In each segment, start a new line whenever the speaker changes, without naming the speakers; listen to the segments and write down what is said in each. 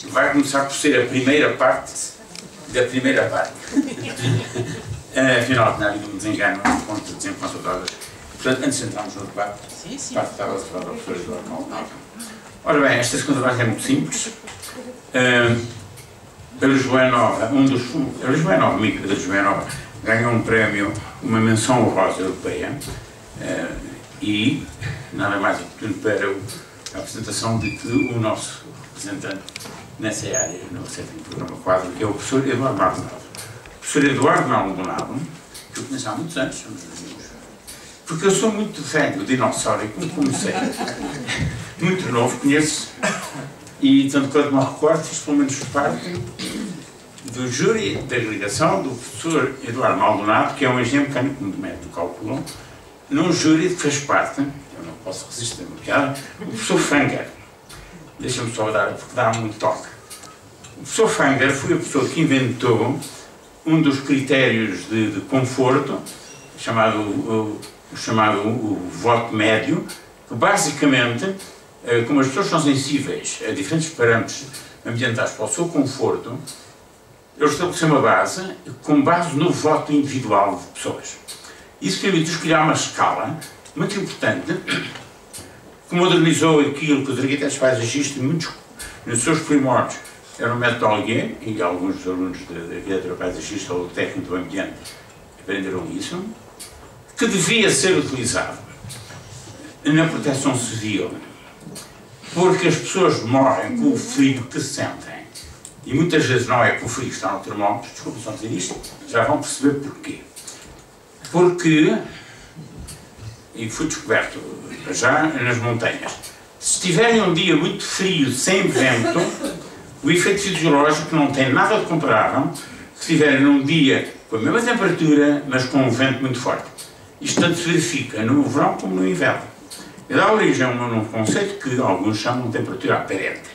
vai começar por ser a primeira parte da primeira parte. Afinal, não me desengano, ponto de desencontro de horas. Portanto, antes de entrarmos no debate, parte estava a falar da professora Eduardo Maldonado. Ora bem, esta segunda parte é muito simples. A Lisboa Nova, a Lisboa Nova, micro da Lisboa Nova, ganhou um prémio, uma menção honrosa europeia, e nada mais oportuno para a apresentação de que o nosso representante nessa área, no sétimo programa quadro, que é o professor Eduardo Maldonado. O professor Eduardo Maldonado, que eu conheço há muitos anos, somos amigos, porque eu sou muito velho, dinossauro, e quando comecei, muito novo, conheço, e tanto quanto me recordo, fiz pelo menos parte do júri da delegação do professor Eduardo Maldonado, que é um engenheiro mecânico de método de cálculo, num júri que fez parte, eu não posso resistir a o professor Fanger. Deixa-me só dar, porque dá muito toque. O professor Fanger foi a pessoa que inventou um dos critérios de conforto, chamado o voto médio, que basicamente, como as pessoas são sensíveis a diferentes parâmetros ambientais para o seu conforto, ele estabeleceu uma base, com base no voto individual de pessoas. Isso permitiu criar uma escala muito importante, que modernizou aquilo que os arquitetos paisagistas, muitos nos seus primórdios, eram o método Alguet, e alguns dos alunos de arquitetura paisagista ou técnico do ambiente aprenderam isso, que devia ser utilizado na proteção civil, porque as pessoas morrem com o frio que sentem, e muitas vezes não é com o frio que está no termómetro, desculpa só dizer isto, já vão perceber porquê. Porque, e foi descoberto já nas montanhas, se tiverem um dia muito frio, sem vento, o efeito fisiológico não tem nada de comparável se tiverem um dia com a mesma temperatura, mas com um vento muito forte. Isto tanto se verifica no verão como no inverno. E dá origem a um conceito que alguns chamam de temperatura aparente.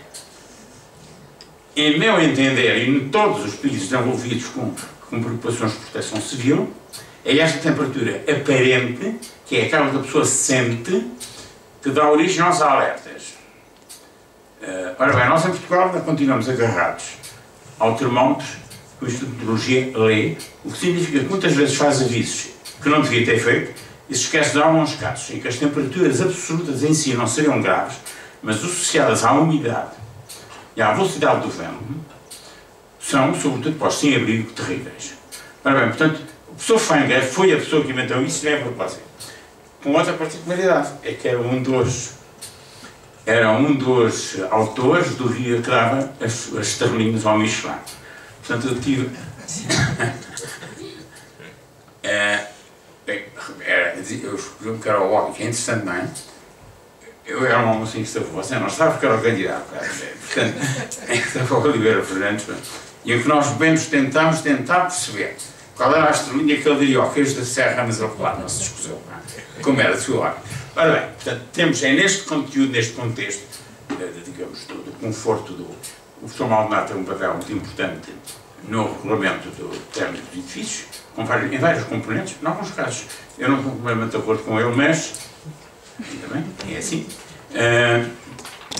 Em meu entender, e em todos os países envolvidos com preocupações de proteção civil, é esta temperatura aparente, que é aquela que a pessoa sente, que dá origem aos alertas. Ora bem, nós em Portugal ainda continuamos agarrados ao termómetro que o Instituto de Meteorologia lê, o que significa que muitas vezes faz avisos que não devia ter feito e se esquece de alguns casos em que as temperaturas absolutas em si não seriam graves, mas associadas à umidade e à velocidade do vento, são, sobretudo para os sem-abrigo, terríveis. Ora bem, portanto, o professor Fanger foi a pessoa que inventou isso, e é a propósito. Com outra particularidade, é que era um dos autores do guia que dava as estrelinhas ao Michelin. Portanto, eu tive... eu escolhi que era o homem, que é interessante, não é? Eu era um almocinista de você, não estava porque era o candidato. Portanto, estava o Oliveira Fernandes, e o que nós bem tentámos perceber qual era a estrelinha que ele diria ao queijo da serra, mas ele, claro, não se escusou, como era de seu lado. Ora bem, portanto, temos neste conteúdo, neste contexto, digamos, do conforto do... O professor Maldonado tem um papel muito importante no regulamento térmico dos edifícios, em vários componentes. Em alguns casos eu não estou completamente de acordo com ele, mas ainda bem, é assim.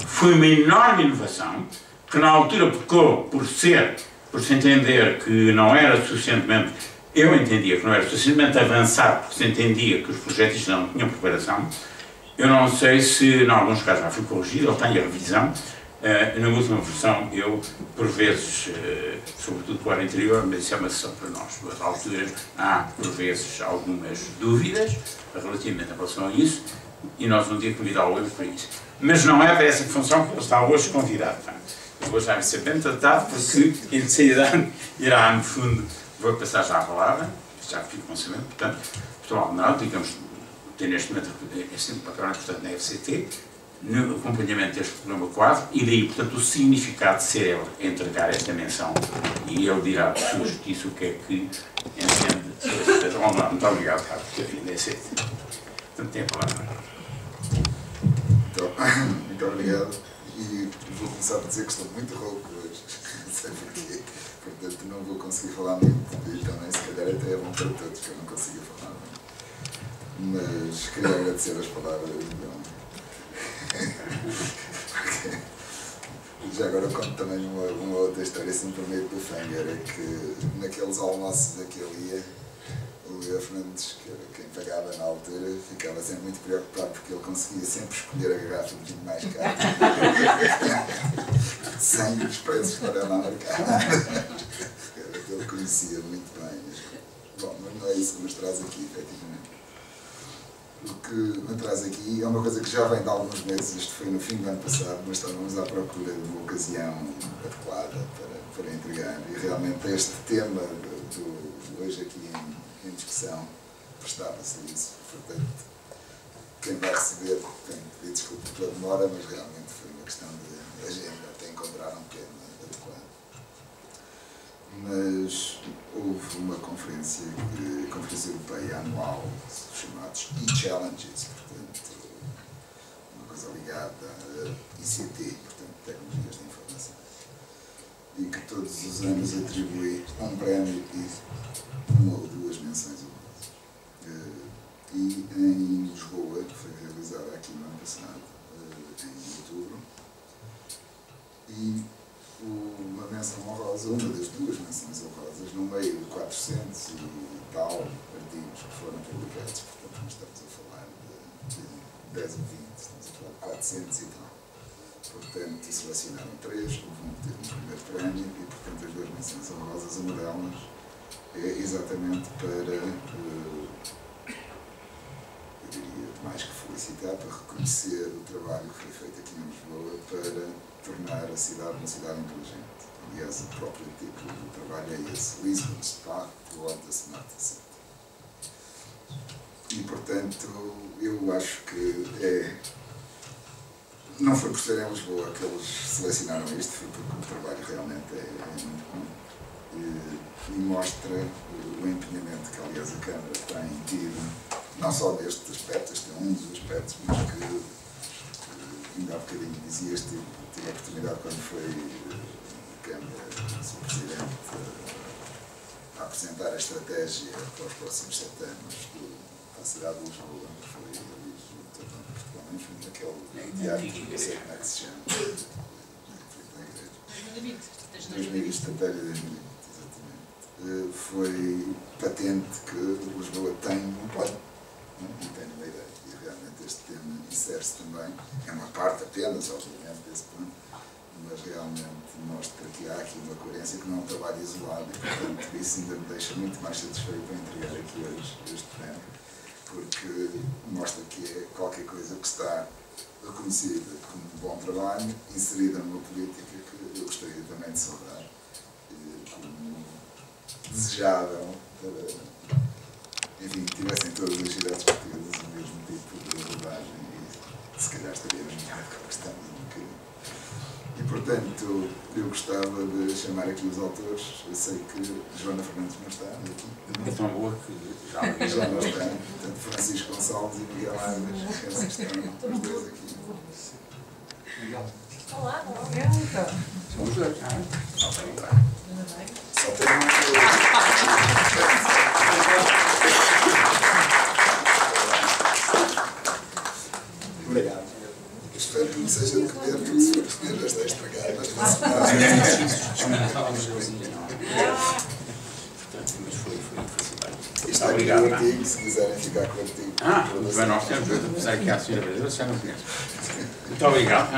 Foi uma enorme inovação que na altura pecou por se entender que não era suficientemente, eu entendia que não era suficientemente avançado, porque se entendia que os projetistas não tinham preparação. Eu não sei se em alguns casos já foi corrigido, ele tem a revisão. Na última versão, eu, por vezes, sobretudo com o ar interior, mas isso é uma sessão para nós. Às alturas, há, por vezes, algumas dúvidas relativamente em relação a isso, e nós não tínhamos convidá-lo para isso. Mas não é para essa função que ele está hoje convidado. Ele hoje vai ser bem tratado, porque ele de saída irá, no fundo, vou passar já a palavra, já fico com sabendo, portanto, estou Maldonado, digamos, tem neste momento este papel importante na FCT, no acompanhamento deste programa quadro, e daí, portanto, o significado de ser ele entregar esta menção, e ele dirá de sua justiça o que é que entende sobre esta coisa. Muito obrigado, Ricardo, por ter vindo a esse. Portanto, tem a palavra.
Muito obrigado, e vou começar por dizer que estou muito rouco hoje, não sei porquê, portanto não vou conseguir falar muito, e também se calhar até é bom para todos que eu não consiga falar muito. Mas queria agradecer as palavras, então. Já agora conto também uma outra história, assim, por meio do Fenger, é que naqueles almoços a que ele ia, o Leo Fernandes, que era quem pagava na altura, ficava sempre muito preocupado porque ele conseguia sempre escolher a garrafa de vinho mais caro. Sem os preços para lá marcar. Ele conhecia muito bem. Bom, mas não é isso que nos traz aqui, efetivamente. O que me traz aqui é uma coisa que já vem de alguns meses, isto foi no fim do ano passado, mas estávamos à procura de uma ocasião adequada para entregar. E realmente este tema do hoje aqui em discussão prestava-se a isso. Portanto, quem vai receber tem que pedir desculpa pela demora, mas realmente foi uma questão de agenda até encontrar um tema adequado. Mas houve uma conferência europeia anual, chamados e-Challenges, portanto, uma coisa ligada a ICT, portanto, tecnologias de informação, e que todos os anos atribui um prémio e uma ou duas menções honrosas. E em Lisboa, que foi realizada aqui no ano passado, em outubro, e uma menção honrosa, uma das duas menções honrosas, no meio de 400 e tal artigos que foram publicados, portanto não estamos a falar de 10 ou 20, estamos a falar de 400 e tal. Portanto, selecionaram 3, houve um que teve um primeiro prémio e, portanto, as duas menções honrosas, uma delas é exatamente para, eu diria, mais que felicitar, para reconhecer o trabalho que foi feito aqui em Lisboa para tornar a cidade uma cidade inteligente. Aliás, o próprio título do trabalho é esse, Lisbon's Path Toward the Smart City. E, portanto, eu acho que não foi por ser em Lisboa que eles selecionaram isto, foi porque o trabalho realmente é muito bom. E mostra o empenhamento que, aliás, a Câmara tem tido, não só neste aspecto, este é um dos aspectos, mas que ainda há bocadinho dizia, tive a oportunidade quando foi Câmara, Sr. Presidente, a apresentar a estratégia para os próximos 7 anos para a cidade de Lisboa, que foi ali junto a Portugal, enfim, naquele teatro, não sei como é que se chama, 2020, estratégia 2020, exatamente. Foi patente que Lisboa tem um plano, e tem uma ideia, e realmente este tema insere-se também, é uma parte apenas, obviamente, desse plano, mas realmente mostra que há aqui uma coerência, que não é um trabalho isolado, e portanto isso ainda me deixa muito mais satisfeito para entregar aqui hoje este prémio, porque mostra que é qualquer coisa que está reconhecida como um bom trabalho, inserida numa política que eu gostaria também de saudar, como desejável para, enfim, tivessem todas as cidades portuguesas o mesmo tipo de abordagem e se calhar estaríamos melhor do que estamos um bocadinho. E, portanto, eu gostava de chamar aqui os autores. Eu sei que Joana Fernandes não está aqui.
É tão boa que já
Já não está. Portanto, Francisco Gonçalves e Miguel Alves, que estão os dois aqui.
Miguel.
Olá,
somos dois.
Só tem uma coisa. Obrigado. Espero que não seja de comer, porque se for de comer já está estragado.
Mas foi facilitado.
Está aqui o artigo, se quiserem ficar com o artigo.
Muito bem, nós temos, apesar aqui à senhora Brasileira, já não conheço. Muito obrigado.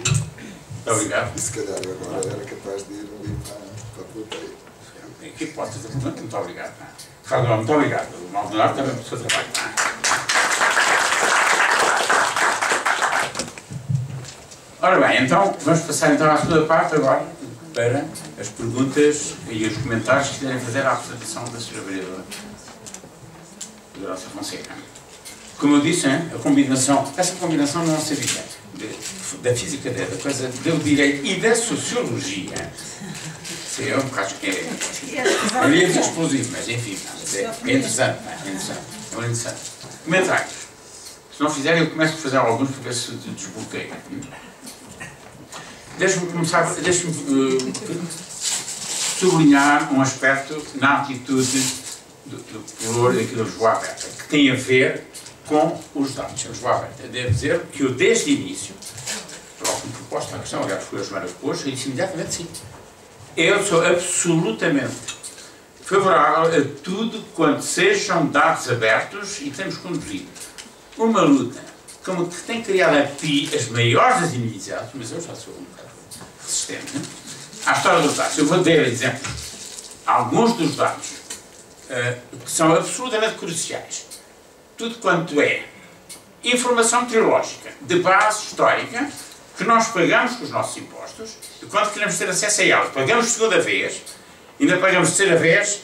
Muito obrigado.
E se calhar eu agora era capaz de ir ali para a plateia.
Que hipótese, muito obrigado. Fábio, muito obrigado. O Maldonado também pelo seu trabalho. Ora bem, então, vamos passar então à segunda parte agora, para as perguntas e os comentários que quiserem fazer à apresentação da Sra. Vereadora Graça Fonseca. Como eu disse, a combinação, essa combinação não se evita da física, da coisa do direito e da sociologia. É um bocado. Eu ia dizer explosivo, mas enfim, é interessante. É interessante. Comentários. Se não fizerem, eu começo a fazer alguns para ver se desbloqueio. Deixe-me começar, sublinhar um aspecto na atitude do valor aqui da Lisboa Aberta, que tem a ver com os dados. A Lisboa Aberta deve dizer que eu, desde o início, resposta à questão, aliás, foi a Joana que pôs, e disse imediatamente sim. Eu sou absolutamente favorável a tudo quanto sejam dados abertos e temos conduzido uma luta como que tem criado aqui as maiores das inimizades, mas eu já sou um bocado resistente à história dos dados. Eu vou dar exemplos. Alguns dos dados que são absolutamente cruciais. Tudo quanto é informação meteorológica de base histórica que nós pagamos com os nossos impostos e quando queremos ter acesso a elas, pagamos segunda vez, ainda pagamos terceira vez,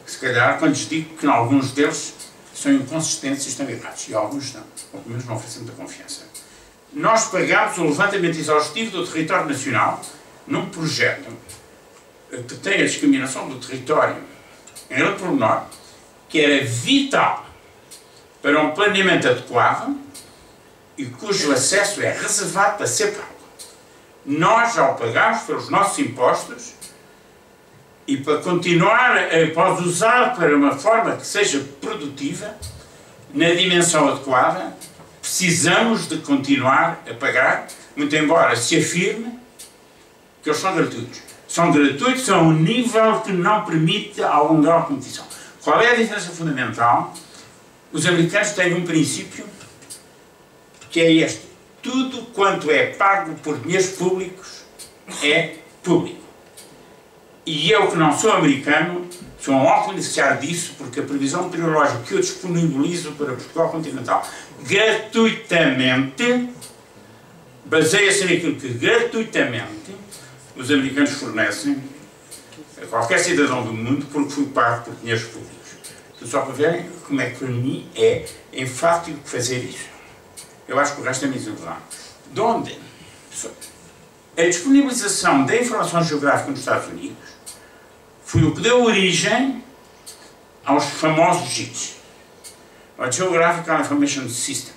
se calhar quando lhes digo que alguns deles são inconsistentes e estão errados, e alguns não, ou pelo menos não oferecem muita confiança. Nós pagamos o levantamento exaustivo do território nacional num projeto que tem a discriminação do território em grande pormenor, que era vital para um planeamento adequado e cujo acesso é reservado para ser pago. Nós, ao pagarmos pelos nossos impostos e para continuar, para usar para uma forma que seja produtiva, na dimensão adequada, precisamos de continuar a pagar, muito embora se afirme que eles são gratuitos. São gratuitos a um nível que não permite algum grau de competição. Qual é a diferença fundamental? Os americanos têm um princípio que é este: tudo quanto é pago por dinheiros públicos é público. E eu, que não sou americano, sou um ótimo beneficiário disso, porque a previsão meteorológica que eu disponibilizo para Portugal continental gratuitamente baseia-se naquilo que gratuitamente os americanos fornecem a qualquer cidadão do mundo porque foi pago por dinheiros públicos. Só para verem como é que para mim é enfático fazer isso. Eu acho que o resto é miserável. De onde? A disponibilização da informação geográfica nos Estados Unidos foi o que deu origem aos famosos GIS, o Geographical Information System,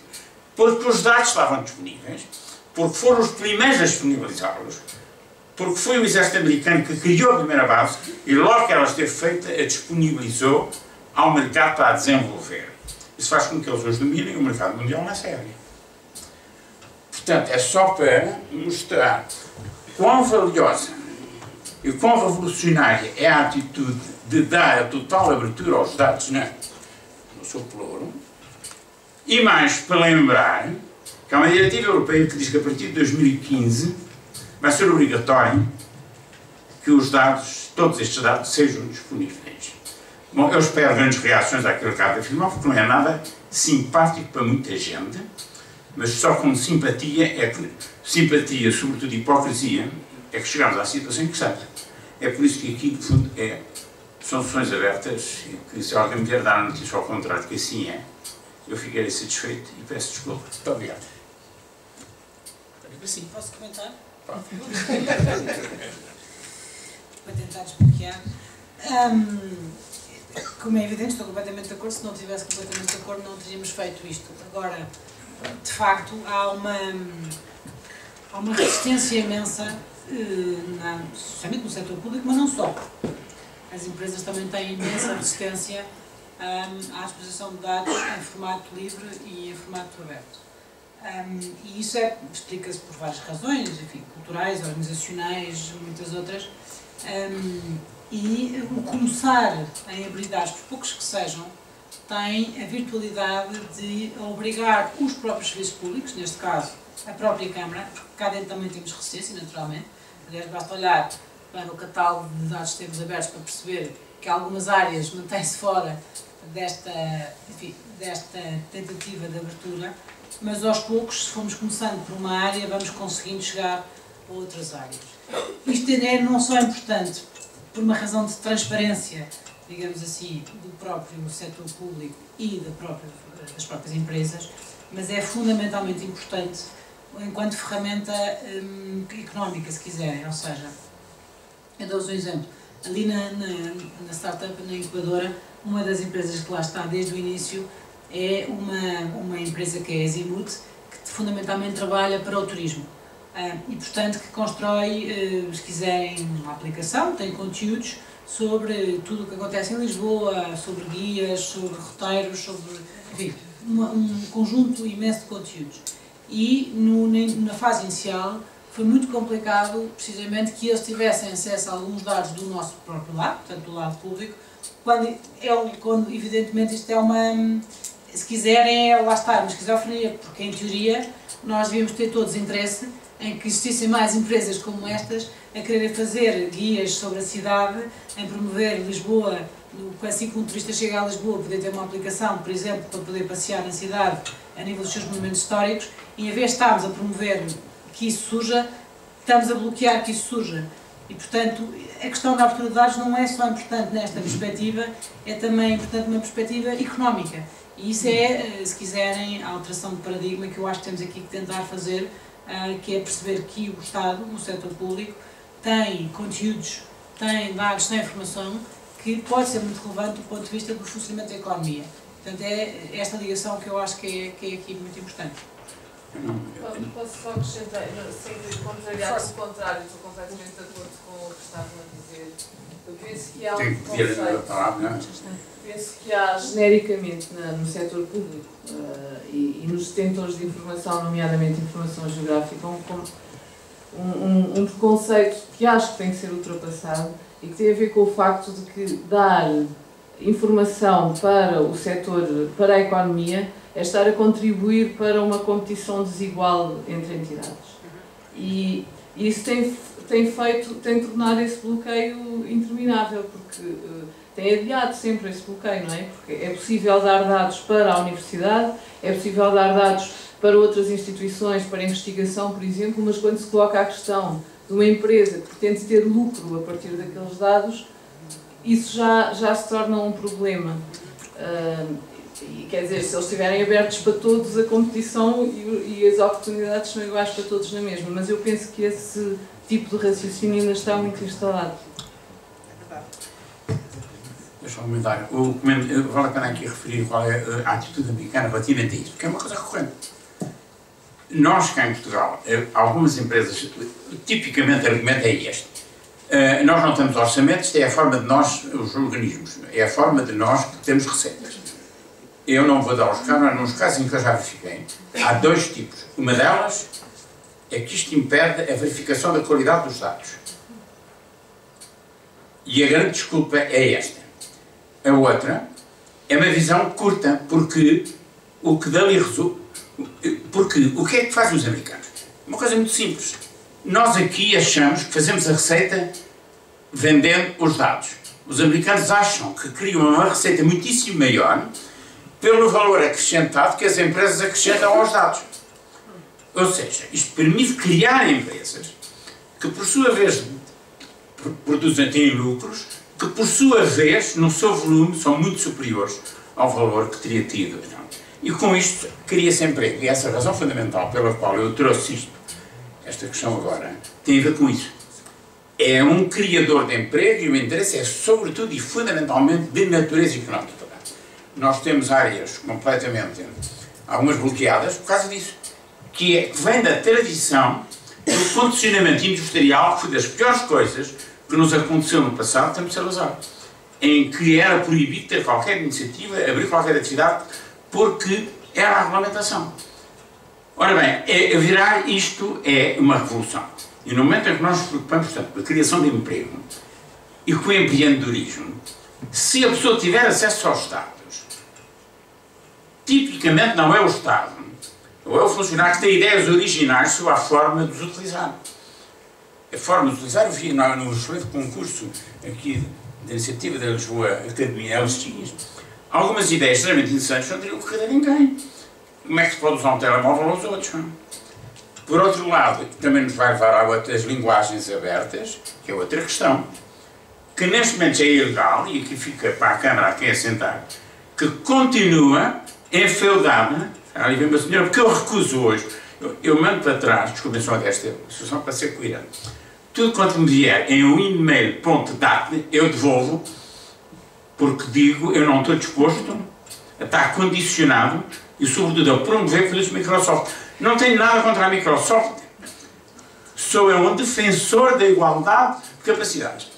porque os dados estavam disponíveis, porque foram os primeiros a disponibilizá-los, porque foi o exército americano que criou a primeira base e logo que ela esteve feita, a disponibilizou ao mercado para a desenvolver. Isso faz com que eles hoje dominem o mercado mundial na série. Portanto, é só para mostrar quão valiosa e quão revolucionária é a atitude de dar a total abertura aos dados no seu pluro, e mais para lembrar que há uma diretiva europeia que diz que a partir de 2015 vai ser obrigatório que os dados, todos estes dados, sejam disponíveis. Bom, eu espero grandes reações àquilo que há de afirmar, porque não é nada simpático para muita gente, mas só com simpatia, simpatia, sobretudo hipocrisia, é que chegamos à situação em que estamos. É por isso que aqui, no fundo, são sessões abertas e que se alguém me vier dar a notícia ao contrário que assim é, eu ficarei satisfeito e peço desculpa. Muito obrigado.
Sim. Posso comentar?
Pode.
Para tentar desbloquear. Como é evidente, estou completamente de acordo. Se não estivesse completamente de acordo, não teríamos feito isto. Agora, de facto, há uma resistência imensa, especialmente no setor público, mas não só. As empresas também têm imensa resistência à exposição de dados em formato livre e em formato aberto. E isso explica-se por várias razões, enfim, culturais, organizacionais, muitas outras. E o começar em abrir dados, por poucos que sejam, tem a virtualidade de obrigar os próprios serviços públicos, neste caso a própria Câmara, porque cá dentro também temos resistência, naturalmente. Aliás, basta olhar para o catálogo de dados que temos abertos para perceber que algumas áreas mantêm-se fora desta tentativa de abertura, mas aos poucos, se formos começando por uma área, vamos conseguindo chegar a outras áreas. Isto é não só importante por uma razão de transparência, digamos assim, do próprio setor público e das próprias empresas, mas é fundamentalmente importante enquanto ferramenta económica, se quiserem. Ou seja, eu dou-vos um exemplo. Ali na startup, na incubadora, uma das empresas que lá está desde o início é uma empresa que é a Azimuth, que fundamentalmente trabalha para o turismo. E, portanto, que constrói, se quiserem, uma aplicação, tem conteúdos sobre tudo o que acontece em Lisboa, sobre guias, sobre roteiros, sobre, enfim, um conjunto imenso de conteúdos. E na fase inicial foi muito complicado, precisamente, que eles tivessem acesso a alguns dados do nosso próprio lado, portanto do lado público, quando evidentemente isto é uma, se quiserem, lá está, uma esquizofrenia, porque em teoria nós devíamos ter todos interesse em que existissem mais empresas como estas a quererem fazer guias sobre a cidade, em promover Lisboa, assim que um turista chega a Lisboa, poder ter uma aplicação, por exemplo, para poder passear na cidade a nível dos seus monumentos históricos, e em vez de estarmos a promover que isso surja, estamos a bloquear que isso surja. E, portanto, a questão da abertura de dados não é só importante nesta perspectiva, é também importante numa perspectiva económica. E isso é, se quiserem, a alteração de paradigma que eu acho que temos aqui que tentar fazer, que é perceber que o Estado, no setor público, tem conteúdos, tem dados, tem informação que pode ser muito relevante do ponto de vista do funcionamento da economia. Portanto, é esta ligação que eu acho que é aqui muito importante.
Posso só acrescentar, sem contrariar o contrário, estou completamente de acordo com o que estavam a dizer. Eu penso que há um conceito, penso que há genericamente no setor público e nos detentores de informação, nomeadamente informação geográfica, um preconceito que acho que tem que ser ultrapassado e que tem a ver com o facto de que dar informação para o setor, para a economia, é estar a contribuir para uma competição desigual entre entidades. E isso tem tornado esse bloqueio interminável, porque tem adiado sempre esse bloqueio, não é? Porque é possível dar dados para a universidade, é possível dar dados para outras instituições, para a investigação, por exemplo, mas quando se coloca a questão de uma empresa que pretende ter lucro a partir daqueles dados, isso já se torna um problema. E quer dizer, se eles estiverem abertos para todos, a competição e as oportunidades são iguais para todos na mesma. Mas eu penso que esse tipo de raciocínio ainda está muito instalado.
Deixa eu comentar. Vale a pena aqui referir qual é a atitude americana relativamente a isso, porque é uma coisa recorrente. Nós, cá em Portugal, algumas empresas, tipicamente o argumento é este. Nós não temos orçamentos, isto é a forma de nós, os organismos, é a forma de nós que temos receitas. Eu não vou dar os casos, mas nos casos em que eu já verifiquei, há dois tipos. Uma delas é que isto impede a verificação da qualidade dos dados. E a grande desculpa é esta. A outra é uma visão curta, porque o que dali resulta. Porque o que é que fazem os americanos? Uma coisa muito simples. Nós aqui achamos que fazemos a receita vendendo os dados. Os americanos acham que criam uma receita muitíssimo maior pelo valor acrescentado que as empresas acrescentam aos dados. Ou seja, isto permite criar empresas que, por sua vez, têm lucros, que, por sua vez, no seu volume, são muito superiores ao valor que teria tido. E com isto cria-se emprego. E essa é a razão fundamental pela qual eu trouxe isto, esta questão agora, tem a ver com isso. É um criador de emprego e o interesse é, sobretudo e fundamentalmente, de natureza económica. Nós temos áreas completamente, algumas bloqueadas por causa disso, que vem da tradição do condicionamento industrial, que foi das piores coisas que nos aconteceu no passado, temos de ser usado, em que era proibido ter qualquer iniciativa, abrir qualquer atividade, porque era a regulamentação. Ora bem, virar isto é uma revolução. E no momento em que nós nos preocupamos, portanto, com a criação de emprego e com o empreendedorismo, se a pessoa tiver acesso aos dados, tipicamente não é o Estado, ou é o funcionário que tem ideias originais sobre a forma de os utilizar. A forma de utilizar, eu vi no excelente concurso aqui da iniciativa da Lisboa Academia LX, algumas ideias extremamente interessantes não teriam corrido a ninguém. Como é que se pode usar um telemóvel aos outros? Não? Por outro lado, também nos vai levar a outras linguagens abertas, que é outra questão, que neste momento é ilegal, e aqui fica para a Câmara a quem assentar, que continua enfeudada, ali vem uma senhora, porque eu recuso hoje, eu mando para trás, desculpem só desta situação para ser coerente, tudo quanto me vier em um e-mail.dat, eu devolvo, porque digo, eu não estou disposto a estar condicionado e sobretudo a promover produtos da Microsoft. Não tenho nada contra a Microsoft, sou eu um defensor da igualdade de capacidades.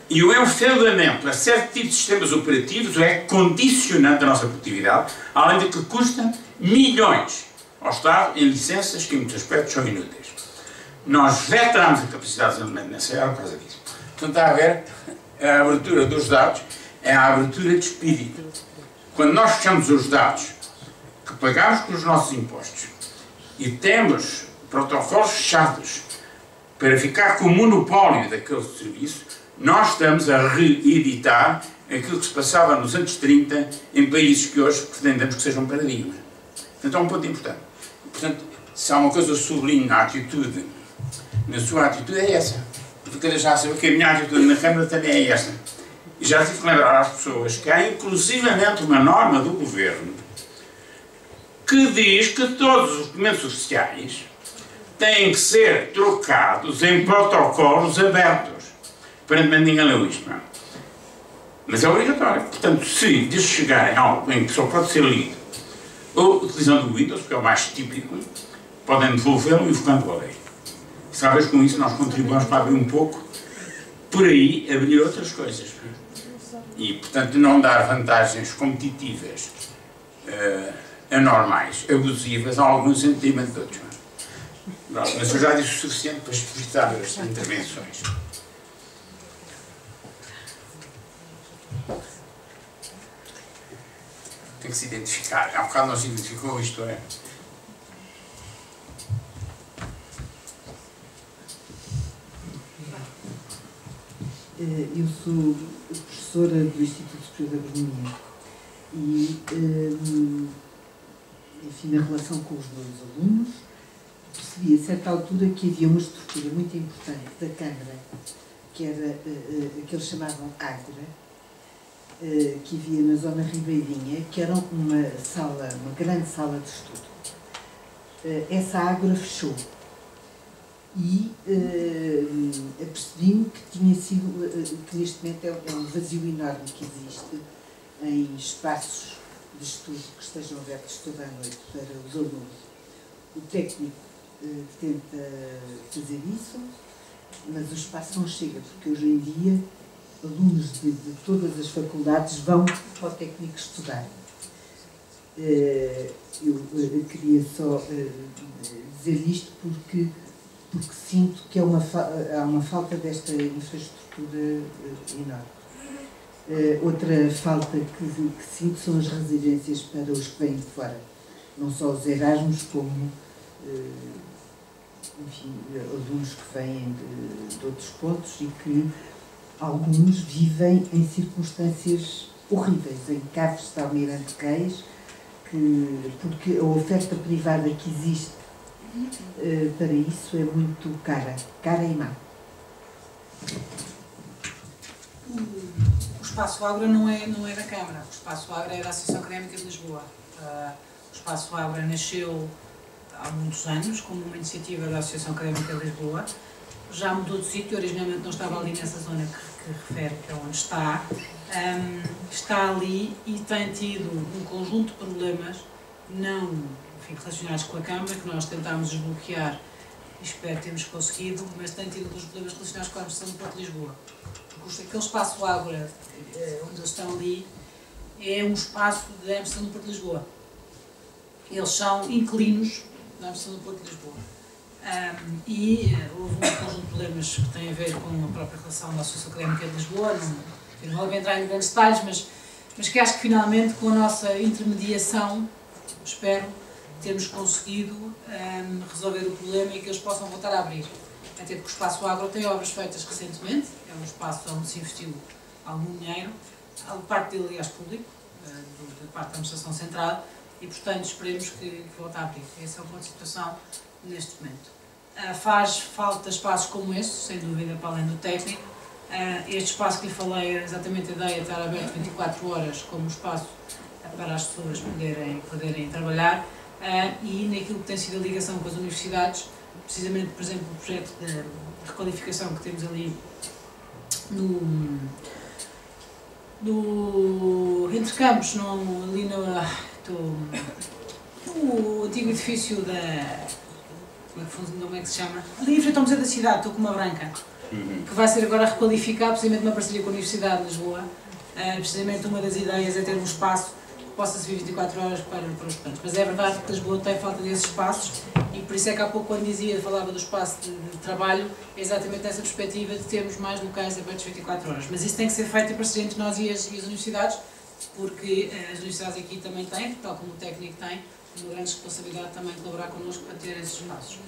E o enfeudamento a certo tipo de sistemas operativos é condicionante da nossa produtividade, além de que custa milhões ao Estado em licenças que em muitos aspectos são inúteis. Nós vetámos a capacidade de desenvolvimento nessa era por causa disso. Portanto, está a ver, a abertura dos dados é a abertura de espírito. Quando nós fechamos os dados que pagamos com os nossos impostos e temos protocolos fechados para ficar com o monopólio daquele serviço, nós estamos a reeditar aquilo que se passava nos anos 30 em países que hoje pretendemos que sejam paradigmas. Portanto, é um ponto importante. Portanto, se há uma coisa eu sublinho na atitude, na sua atitude é essa. Porque deixar saber que a minha atitude na Câmara também é esta. E já tive que lembrar às pessoas que há inclusivamente uma norma do Governo que diz que todos os documentos oficiais têm que ser trocados em protocolos abertos. Aparentemente ninguém leu isto, não é? Mas é obrigatório. Portanto, se de chegarem a algo em que só pode ser lido ou utilizando o Windows, que é o mais típico, podem devolvê-lo invocando a lei. E talvez com isso nós contribuamos para abrir um pouco, por aí, abrir outras coisas. E, portanto, não dar vantagens competitivas anormais, abusivas a alguns em detrimento de outros. Mas eu já disse o suficiente para explicitar as intervenções. Tem que se identificar. Há um bocado não se identificou, isto é.
Eu sou professora do Instituto Superior de Agronomia e, enfim, na relação com os meus alunos, percebi a certa altura que havia uma estrutura muito importante da Câmara, que era que eles chamavam Ágora, que havia na zona ribeirinha, que era uma grande sala de estudo. Essa Ágora fechou. E apercebi-me que tinha sido, que neste momento é um vazio enorme que existe em espaços de estudo que estejam abertos toda a noite para os alunos. O técnico tenta fazer isso, mas o espaço não chega, porque hoje em dia alunos de todas as faculdades vão para o técnico estudar. Eu queria só dizer isto porque sinto que há uma falta desta infraestrutura enorme. Outra falta que sinto são as residências para os que vêm de fora. Não só os Erasmus, como enfim, alunos que vêm de outros pontos e que alguns vivem em circunstâncias horríveis, em caves de Almirante Reis, porque a oferta privada que existe para isso é muito cara e má.
O Espaço Ágora não é da Câmara, o Espaço Ágora é da Associação Académica de Lisboa. O Espaço Ágora nasceu há muitos anos como uma iniciativa da Associação Académica de Lisboa, já mudou de sítio, originalmente não estava ali nessa zona que refere, que é onde está, está ali e tem tido um conjunto de problemas não relacionados com a Câmara, que nós tentámos desbloquear e espero termos conseguido, mas tem tido alguns problemas relacionados com a administração do Porto de Lisboa. Porque aquele espaço Ágora, onde eles estão ali, é um espaço da administração do Porto de Lisboa. Eles são inquilinos da administração do Porto de Lisboa. E houve um conjunto de problemas que têm a ver com a própria relação da Associação Académica de Lisboa, não vou entrar em grandes detalhes, mas que acho que finalmente com a nossa intermediação, espero, termos conseguido resolver o problema e que eles possam voltar a abrir. Até porque o Espaço Ágora tem obras feitas recentemente, é um espaço onde se investiu algum dinheiro, parte dele, aliás, público, da parte da administração central, e portanto esperemos que volte a abrir. Essa é uma boa situação neste momento. Faz falta espaços como este, sem dúvida, para além do técnico. Este espaço que lhe falei era exatamente a ideia de estar aberto 24 horas como espaço para as pessoas poderem trabalhar. E naquilo que tem sido a ligação com as universidades, precisamente, por exemplo, o projeto de requalificação que temos ali entre Campos, ali no antigo edifício da... Como é que se chama? Ali em frente ao Museu da Cidade, estou com uma branca, que vai ser agora requalificado, precisamente numa parceria com a Universidade de Lisboa. Precisamente uma das ideias é ter um espaço possa servir 24 horas para os estudantes. Mas é verdade que Lisboa tem falta desses espaços e por isso é que há pouco, quando falava do espaço de trabalho, é exatamente nessa perspectiva de termos mais locais abertos 24 horas. Mas isso tem que ser feito em parceria entre nós e as universidades, porque as universidades aqui também têm, tal como o técnico tem, uma grande responsabilidade também de colaborar connosco para ter esses espaços.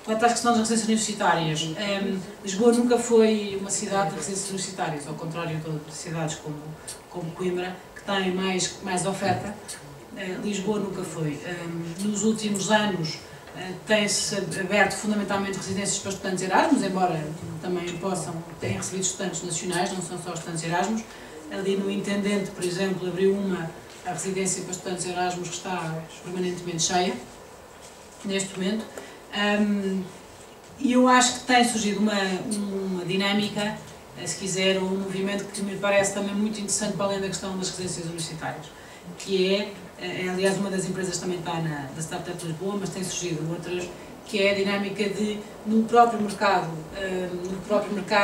Quanto à questão das residências universitárias, Lisboa nunca foi uma cidade de residências universitárias, ao contrário de cidades como Coimbra, que têm mais oferta. Lisboa nunca foi. Nos últimos anos tem-se aberto fundamentalmente residências para estudantes Erasmus, embora também tenham recebido estudantes nacionais, não são só estudantes Erasmus. Ali no Intendente, por exemplo, abriu a residência para estudantes Erasmus, que está permanentemente cheia, neste momento. E eu acho que tem surgido uma dinâmica, se quiser, um movimento que me parece também muito interessante para além da questão das residências universitárias, que aliás, uma das empresas também está da Startup Lisboa, mas tem surgido outras, que é a dinâmica de, no próprio mercado,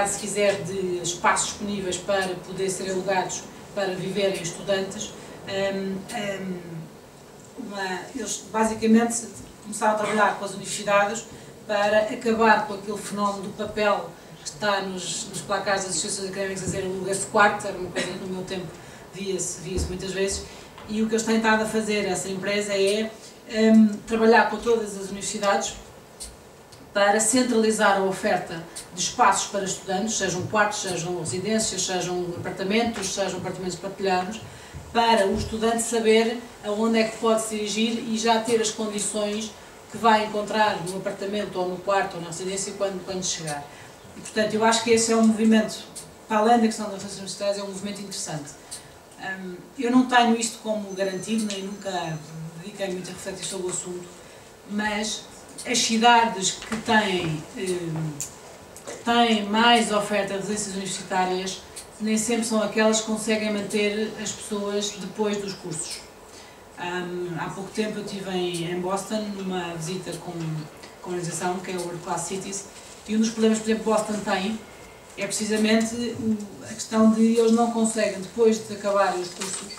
se quiser, de espaços disponíveis para poder ser alugados para viverem estudantes. Eles basicamente começaram a trabalhar com as universidades para acabar com aquele fenómeno do papel que está nos placares das associações académicas a dizer aluga-se quarto, era uma coisa que no meu tempo via-se muitas vezes, e o que eles têm estado a fazer, essa empresa, é trabalhar com todas as universidades para centralizar a oferta de espaços para estudantes, sejam quartos, sejam residências, sejam apartamentos partilhados, para o estudante saber aonde é que pode se dirigir e já ter as condições que vai encontrar no apartamento ou no quarto ou na residência quando chegar. E, portanto, eu acho que esse é um movimento, para além da questão das residências universitárias, é um movimento interessante. Eu não tenho isto como garantido, nem nunca dediquei muito a refletir sobre o assunto, mas as cidades que têm mais oferta de residências universitárias nem sempre são aquelas que conseguem manter as pessoas depois dos cursos. Há pouco tempo eu estive em Boston, numa visita com a organização que é o World Class Cities, e um dos problemas, por exemplo, que Boston tem é precisamente a questão de eles não conseguem, depois de acabarem os cursos,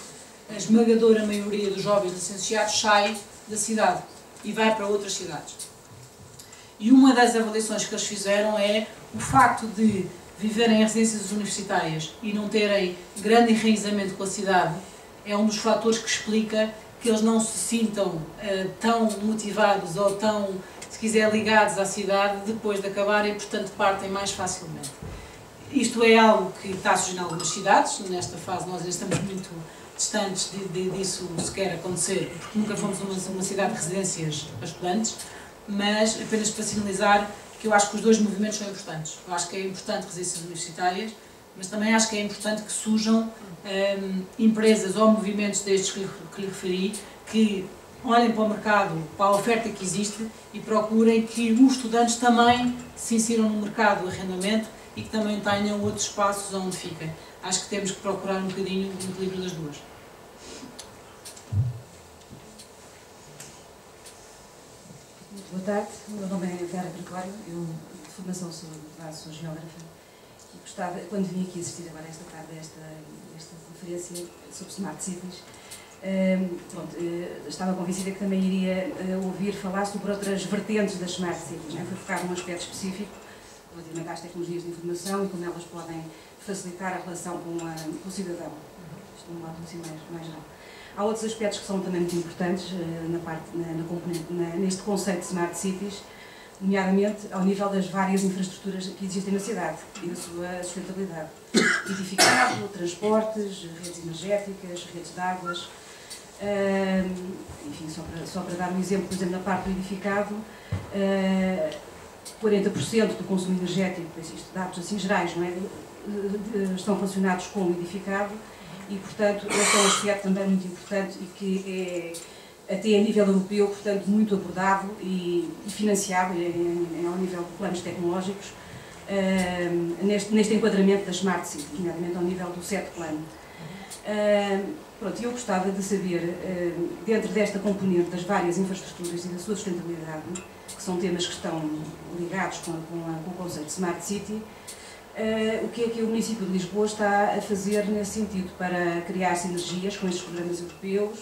a esmagadora maioria dos jovens licenciados sai da cidade e vai para outras cidades. E uma das avaliações que eles fizeram é o facto de viverem em residências universitárias e não terem grande enraizamento com a cidade, é um dos fatores que explica que eles não se sintam tão motivados ou tão, se quiser, ligados à cidade depois de acabarem e, portanto, partem mais facilmente. Isto é algo que está a surgir em algumas cidades, nesta fase nós ainda estamos muito distantes disso sequer acontecer, porque nunca fomos uma cidade de residências para estudantes, mas apenas para sinalizar que eu acho que os dois movimentos são importantes. Eu acho que é importante residências universitárias, mas também acho que é importante que surjam empresas ou movimentos destes que lhe referi, que olhem para o mercado, para a oferta que existe e procurem que os estudantes também se insiram no mercado do arrendamento e que também tenham outros espaços onde fiquem. Acho que temos que procurar um bocadinho o equilíbrio das duas.
Boa tarde, o meu nome é Vera Gregório, eu de formação sou geógrafa e gostava, quando vim aqui assistir agora esta tarde a esta conferência sobre Smart Cities, estava convencida que também iria ouvir falar sobre outras vertentes das Smart Cities, foi focar num aspecto específico relativamente às tecnologias de informação e como elas podem facilitar a relação com o cidadão. Isto num modo assim mais geral. Há outros aspectos que são também muito importantes neste conceito de Smart Cities, nomeadamente ao nível das várias infraestruturas que existem na cidade e da sua sustentabilidade. Edificado, transportes, redes energéticas, redes de águas. Enfim, só para dar um exemplo, por exemplo, na parte do edificado, 40% do consumo energético, isto dados assim gerais, não é? Estão relacionados com o edificado e, portanto, este é um aspecto também muito importante e que é, até a nível europeu, portanto, muito abordado e financiado ao nível de planos tecnológicos neste enquadramento das Smart Cities, nomeadamente ao nível do 7 plano. Eu gostava de saber, dentro desta componente das várias infraestruturas e da sua sustentabilidade, que são temas que estão ligados com o conceito de Smart City, o que é que o município de Lisboa está a fazer nesse sentido para criar sinergias com estes programas europeus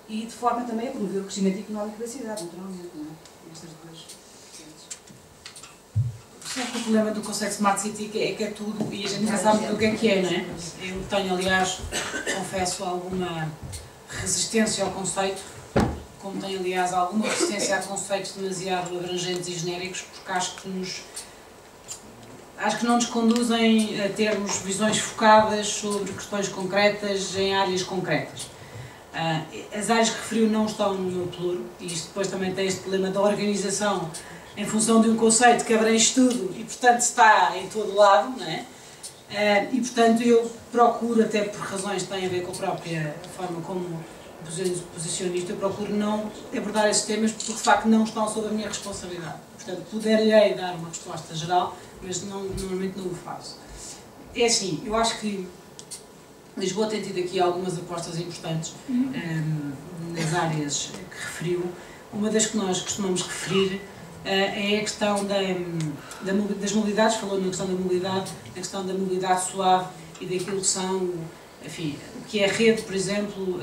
e de forma também a promover o crescimento económico da cidade, naturalmente, não é?
nestas duas vertentes. Só que o problema do conceito Smart City é que é tudo, e a gente já sabe o que é, não é? Eu tenho, aliás, confesso, alguma resistência ao conceito, como tenho, aliás, alguma resistência a conceitos demasiado abrangentes e genéricos, porque acho que não nos conduzem a termos visões focadas sobre questões concretas em áreas concretas. As áreas que referiu não estão no meu pluro, e isto depois também tem este problema da organização em função de um conceito que abrange tudo e, portanto, está em todo lado, não é? E, portanto, eu procuro, até por razões que têm a ver com a própria forma como posiciono isto, eu procuro não abordar esses temas porque, de facto, não estão sob a minha responsabilidade. Portanto, poder-lhe dar uma resposta geral, mas normalmente não o faço. É assim, eu acho que Lisboa tem tido aqui algumas apostas importantes nas áreas que referiu. Uma das que nós costumamos referir é a questão das mobilidades, falou na questão da mobilidade, na questão da mobilidade suave e daquilo que são, enfim, o que é a rede, por exemplo,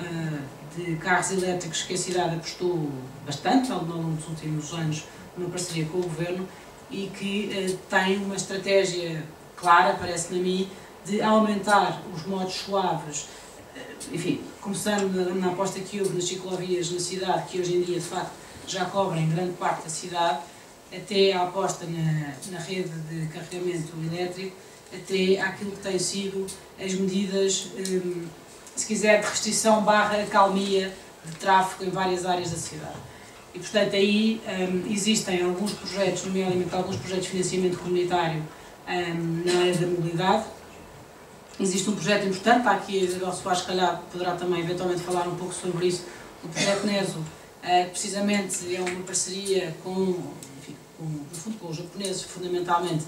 de carros elétricos que a cidade apostou bastante ao longo dos últimos anos, numa parceria com o Governo, e que tem uma estratégia clara, parece-me a mim, de aumentar os modos suaves, enfim, começando na aposta que houve nas ciclovias na cidade, que hoje em dia, de facto, já cobrem grande parte da cidade, até a aposta na rede de carregamento elétrico, até àquilo que tem sido as medidas, se quiser, de restrição / acalmia de tráfego em várias áreas da cidade. E, portanto, aí existem alguns projetos, nomeadamente alguns projetos de financiamento comunitário na área da mobilidade. Existe um projeto importante, está aqui a Isabel Soares, se calhar poderá também eventualmente falar um pouco sobre isso, o projeto NESO, que precisamente é uma parceria com os japoneses, fundamentalmente,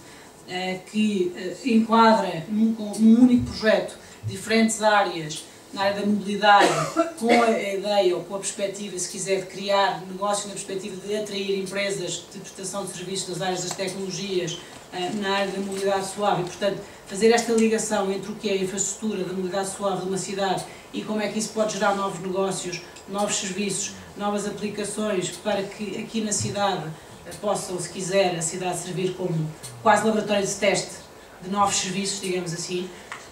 que enquadra num único projeto diferentes áreas na área da mobilidade, com a ideia ou com a perspectiva, se quiser, de criar negócios na perspectiva de atrair empresas de prestação de serviços nas áreas das tecnologias, na área da mobilidade suave, e, portanto, fazer esta ligação entre o que é a infraestrutura da mobilidade suave de uma cidade e como é que isso pode gerar novos negócios, novos serviços, novas aplicações, para que aqui na cidade possa, se quiser, a cidade servir como quase laboratório de teste de novos serviços, digamos assim.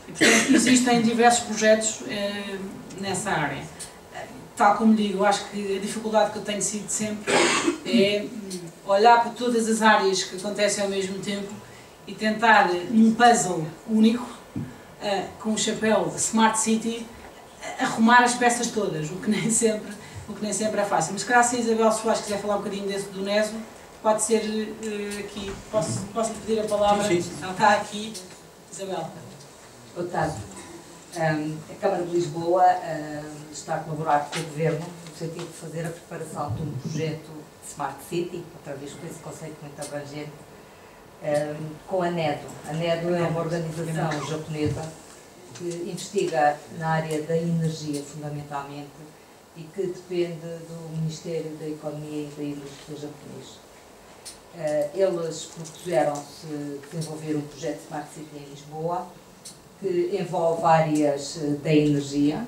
E, portanto, existem diversos projetos nessa área. Tal como digo, acho que a dificuldade que eu tenho sido sempre é olhar para todas as áreas que acontecem ao mesmo tempo e tentar, num puzzle único, com o chapéu Smart City, arrumar as peças todas, o que nem sempre é fácil. Mas, se a Isabel Soares quiser falar um bocadinho desse do NESO, pode ser aqui. Posso lhe pedir a palavra? Sim. Ela está aqui. Isabel.
Boa tarde. A Câmara de Lisboa está a colaborar com o Governo no sentido de fazer a preparação de um projeto de Smart City, outra vez com esse conceito muito abrangente, com a NEDO. A NEDO é uma organização japonesa que investiga na área da energia, fundamentalmente, e que depende do Ministério da Economia e da Indústria japonês. Eles propuseram-se desenvolver um projeto de Smart City em Lisboa, que envolve áreas da energia,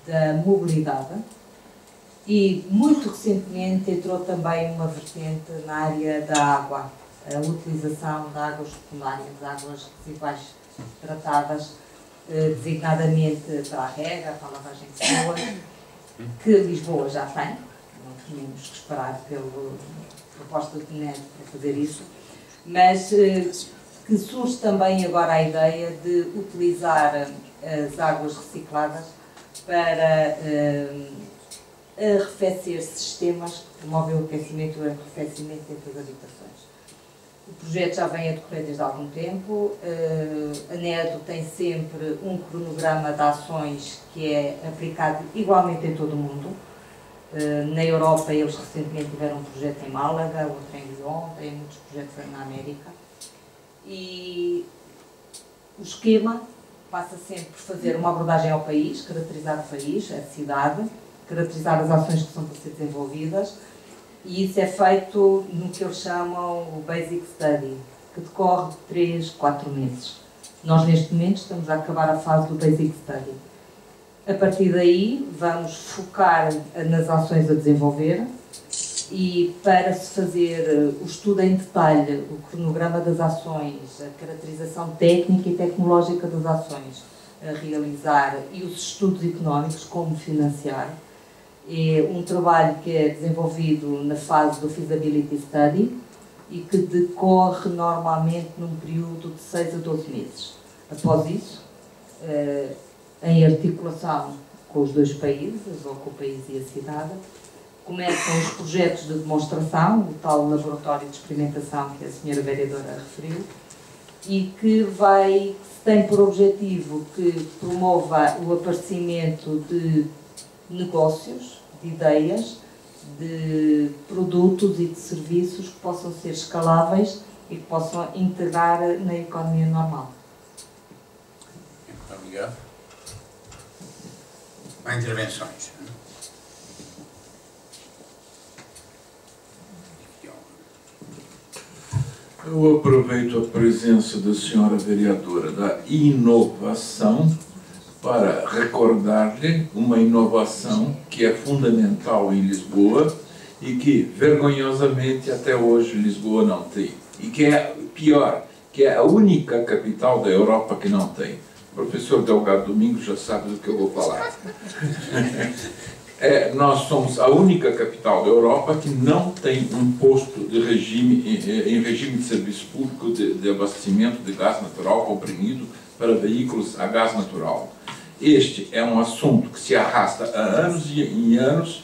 da mobilidade e, muito recentemente, entrou também uma vertente na área da água, a utilização de águas secundárias, águas residuais tratadas, designadamente para a rega, para a lavagem de pessoas, que Lisboa já tem, não tínhamos que esperar pela proposta de NED para fazer isso, mas que surge também agora a ideia de utilizar as águas recicladas para arrefecer sistemas que promovem o aquecimento e o arrefecimento entre as habitações. O projeto já vem a decorrer desde há algum tempo. A NEDO tem sempre um cronograma de ações que é aplicado igualmente em todo o mundo. Na Europa, eles recentemente tiveram um projeto em Málaga, outro em Lyon, têm muitos projetos na América. E o esquema passa sempre por fazer uma abordagem ao país, caracterizar o país, a cidade, caracterizar as ações que são para ser desenvolvidas, e isso é feito no que eles chamam o Basic Study, que decorre de 3, 4 meses. Nós, neste momento, estamos a acabar a fase do Basic Study. A partir daí, vamos focar nas ações a desenvolver e para se fazer o estudo em detalhe, o cronograma das ações, a caracterização técnica e tecnológica das ações a realizar e os estudos económicos, como financiar. É um trabalho que é desenvolvido na fase do Feasibility Study e que decorre normalmente num período de 6 a 12 meses. Após isso, em articulação com os dois países, ou com o país e a cidade, começam os projetos de demonstração, o tal laboratório de experimentação que a senhora vereadora referiu, e que tem por objetivo que promova o aparecimento de negócios, de ideias, de produtos e de serviços que possam ser escaláveis e que possam integrar na economia normal.
Muito obrigado. Há intervenções.
Eu aproveito a presença da senhora vereadora da inovação para recordar-lhe uma inovação que é fundamental em Lisboa e que, vergonhosamente, até hoje Lisboa não tem. E que é pior, que é a única capital da Europa que não tem. O professor Delgado Domingos já sabe do que eu vou falar. Nós somos a única capital da Europa que não tem um posto de em regime de serviço público de abastecimento de gás natural comprimido para veículos a gás natural. Este é um assunto que se arrasta há anos e anos.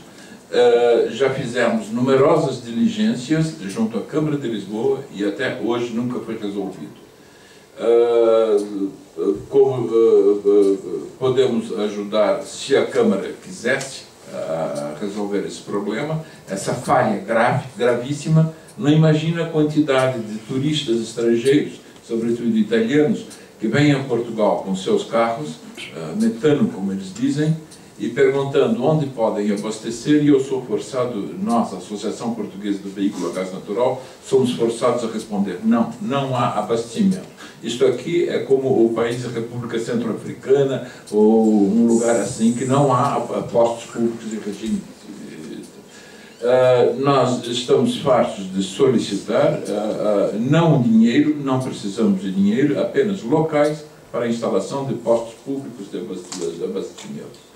Já fizemos numerosas diligências junto à Câmara de Lisboa e até hoje nunca foi resolvido. Como podemos ajudar, se a Câmara quisesse, a resolver esse problema, essa falha gravíssima? Não imagina a quantidade de turistas estrangeiros, sobretudo italianos, que vêm a Portugal com seus carros, metano, como eles dizem, e perguntando onde podem abastecer, e eu sou forçado, nós, a Associação Portuguesa do Veículo a Gás Natural, somos forçados a responder: não há abastecimento. Isto aqui é como o país da República Centro-Africana, ou um lugar assim, que não há postos públicos em regime. Nós estamos fartos de solicitar, não dinheiro, não precisamos de dinheiro, apenas locais para a instalação de postos públicos de abastecimento.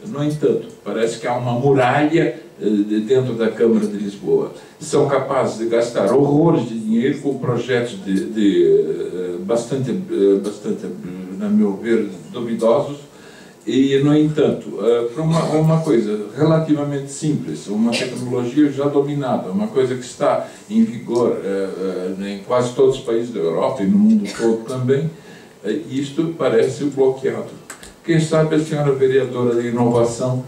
No entanto, parece que há uma muralha dentro da Câmara de Lisboa. São capazes de gastar horrores de dinheiro com projetos bastante, na meu ver, duvidosos. E, no entanto, para uma coisa relativamente simples, uma tecnologia já dominada, uma coisa que está em vigor em quase todos os países da Europa e no mundo todo também, isto parece bloqueado. Quem sabe a senhora vereadora de inovação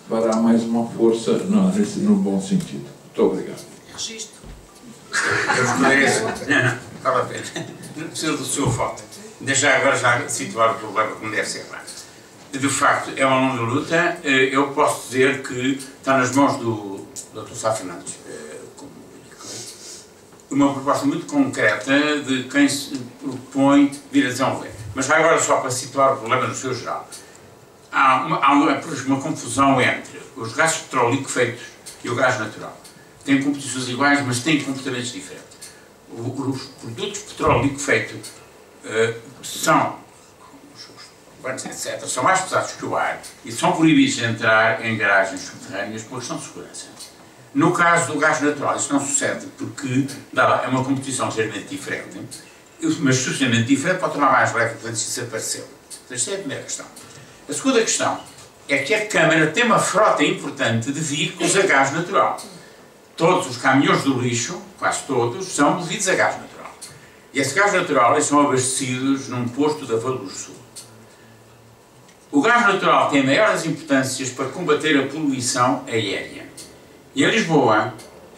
fará mais uma força no bom sentido. Muito obrigado.
Registro.
Eu esclareço. Não, vale a pena. Não precisa do seu voto. Deixa agora já situar o problema como deve ser. De facto, é uma longa luta. Eu posso dizer que está nas mãos do Dr. Sá Fernandes, uma proposta muito concreta de quem se propõe vir a desenvolver. Mas agora, só para situar o problema no seu geral, há uma confusão entre os gases petróleo feitos e o gás natural. Têm competições iguais, mas têm comportamentos diferentes. Os produtos petróleo feitos são mais pesados que o ar e são proibidos de entrar em garagens subterrâneas por questão de segurança. No caso do gás natural, isso não sucede porque é uma competição ligeiramente diferente, mas suficientemente diferente para tornar mais leve, portanto isso desapareceu. Esta é a primeira questão. A segunda questão é que a Câmara tem uma frota importante de veículos a gás natural. Todos os caminhões do lixo, quase todos, são movidos a gás natural. E esse gás natural eles são abastecidos num posto da Valor Sul. O gás natural tem maiores importâncias para combater a poluição aérea. E em Lisboa,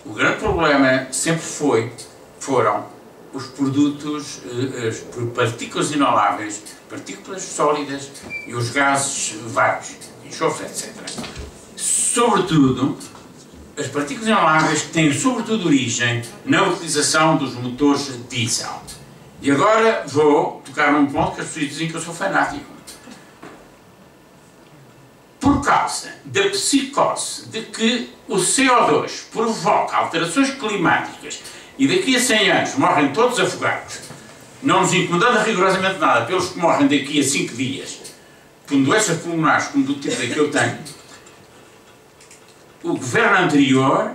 o grande problema sempre foram os produtos, as partículas inoláveis, partículas sólidas e os gases vários, enxofre, etc. Sobretudo, as partículas inoláveis que têm sobretudo origem na utilização dos motores diesel. E agora vou tocar num ponto que as pessoas dizem que eu sou fanático. por causa da psicose de que o CO2 provoca alterações climáticas e daqui a 100 anos morrem todos afogados, não nos incomodando rigorosamente nada pelos que morrem daqui a 5 dias, com doenças pulmonares como do tipo que eu tenho, o governo anterior,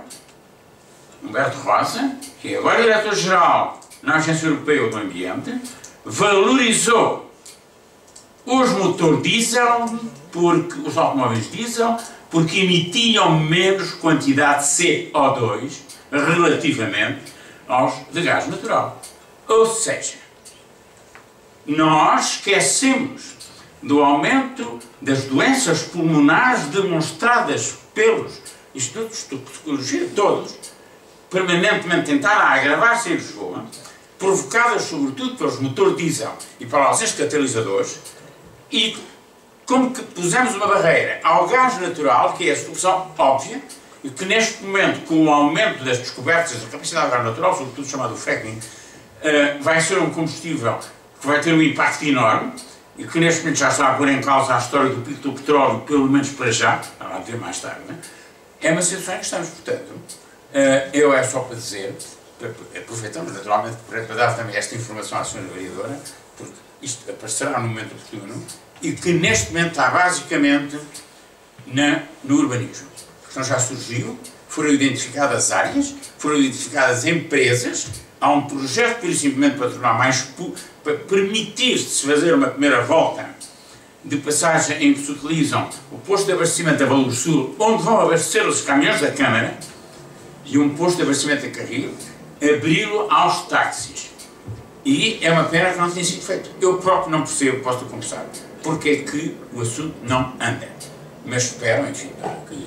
Humberto Rosa, que é agora diretor-geral na Agência Europeia do Ambiente, valorizou os motores diesel, os automóveis diesel, porque emitiam menos quantidade de CO2 relativamente aos de gás natural. Ou seja, nós esquecemos do aumento das doenças pulmonares demonstradas pelos institutos de toxicologia todos, permanentemente tentar agravar-se em Lisboa, provocadas sobretudo pelos motores diesel e pela ausência de catalisadores, e como que pusemos uma barreira ao gás natural, que é a solução óbvia, e que neste momento, com o aumento das descobertas da capacidade de gás natural, sobretudo chamado fracking, vai ser um combustível que vai ter um impacto enorme, e que neste momento já está a pôr em causa a história do pico do petróleo, pelo menos para já, vai ter mais tarde, não é? É uma situação em que estamos, portanto, eu é só para dizer, aproveitamos naturalmente para dar também esta informação à senhora vereadora, porque isto aparecerá no momento oportuno, e que neste momento está basicamente no urbanismo. A questão já surgiu, foram identificadas áreas, foram identificadas empresas, há um projeto, por simplesmente, para tornar mais, para permitir-se fazer uma primeira volta de passagem em que se utilizam o posto de abastecimento da Valor Sul, onde vão abastecer os caminhões da Câmara, e um posto de abastecimento a Carril, abri-lo aos táxis. E é uma pena que não tenha sido feito. Eu próprio não percebo, posso confessar, porque é que o assunto não anda. Mas espero, enfim, que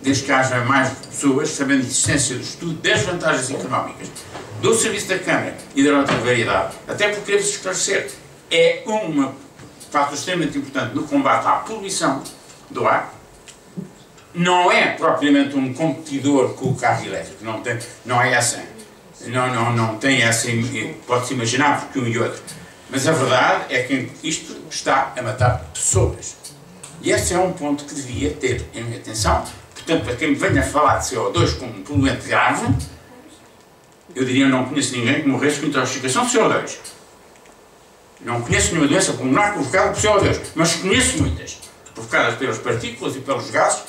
desde que haja mais pessoas sabendo a existência do estudo das vantagens económicas do serviço da Câmara e da outra variedade, até porque queremos esclarecer, é um fator extremamente importante no combate à poluição do ar. Não é propriamente um competidor com o carro elétrico, não é essa, não tem essa, pode-se imaginar porque um e outro, mas a verdade é que isto está a matar pessoas. E esse é um ponto que devia ter em atenção. Portanto, para quem me venha falar de CO2 como um poluente grave, eu diria, não conheço ninguém que morresse com intoxicação de CO2. Não conheço nenhuma doença pulmonar provocada por CO2, mas conheço muitas, provocadas pelas partículas e pelos gases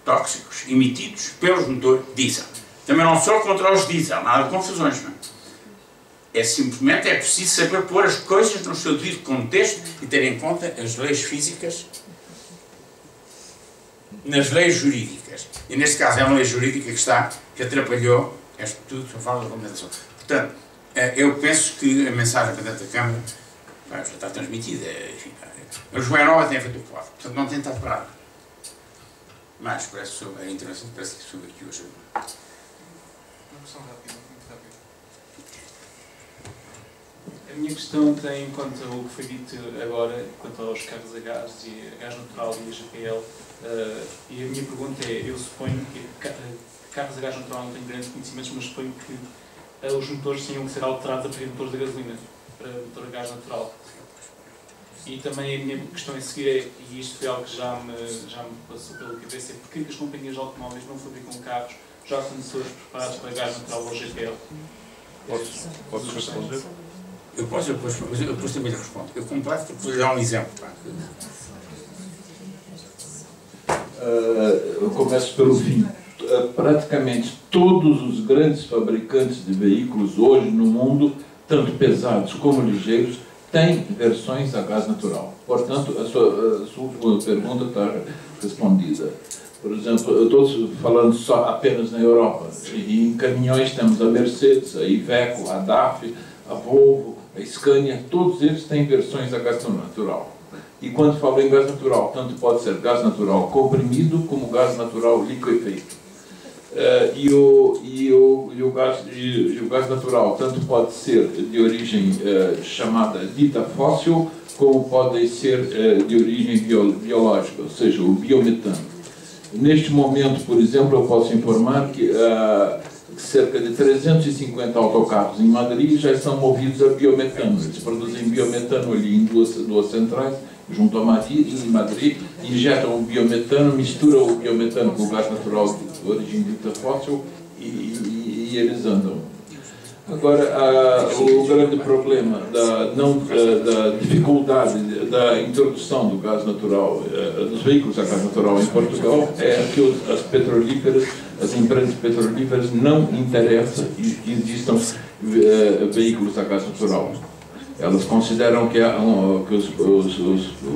tóxicos emitidos pelos motores diesel. Também não sou contra os diesel, nada de confusões, não é? Simplesmente é preciso saber pôr as coisas no seu devido contexto e ter em conta as leis físicas nas leis jurídicas. E neste caso é uma lei jurídica que atrapalhou este tudo, só fala da regulamentação. Portanto, eu penso que a mensagem para dentro da Câmara já está transmitida. Enfim, a Joana Nova tem feito o que pode, portanto não tem estado parado. Mas parece a intervenção parece que soube aqui hoje.
Uma questão rápida, muito rápida. A minha questão tem em conta o que foi dito agora quanto aos carros a gás e a gás natural e a GPL. E a minha pergunta é, eu suponho que carros a gás natural não tenho grandes conhecimentos, mas suponho que os motores tinham que ser alterados a partir de motores de gasolina para motor a gás natural. E também a minha questão a seguir é, e isto foi algo que já me passou pela cabeça, é porque as companhias de automóveis não fabricam carros já com motores preparados para gás natural ou GPL?
Posso responder?
Eu posso, mas eu depois também lhe respondo. Eu completo porque vou-lhe dar um exemplo.
Eu começo pelo fim. Praticamente todos os grandes fabricantes de veículos hoje no mundo, tanto pesados como ligeiros, têm versões a gás natural. Portanto, a sua última pergunta está respondida. Por exemplo, eu estou falando só apenas na Europa. E em caminhões temos a Mercedes, a Iveco, a DAF, a Volvo, a Scania, todos eles têm versões a gás natural. E quando falo em gás natural, tanto pode ser gás natural comprimido como gás natural liquefeito. E o gás natural tanto pode ser de origem chamada dita fóssil, como pode ser de origem biológica, ou seja, o biometano. Neste momento, por exemplo, eu posso informar que cerca de 350 autocarros em Madrid já são movidos a biometano. Eles produzem biometano ali em duas centrais, junto a Madrid, injetam o biometano, misturam o biometano com o gás natural de origem dita fóssil e eles andam. Agora, o grande problema da dificuldade da introdução do gás natural, dos veículos a gás natural em Portugal, é que as empresas petrolíferas não interessam que existam veículos a gás natural. Elas consideram que o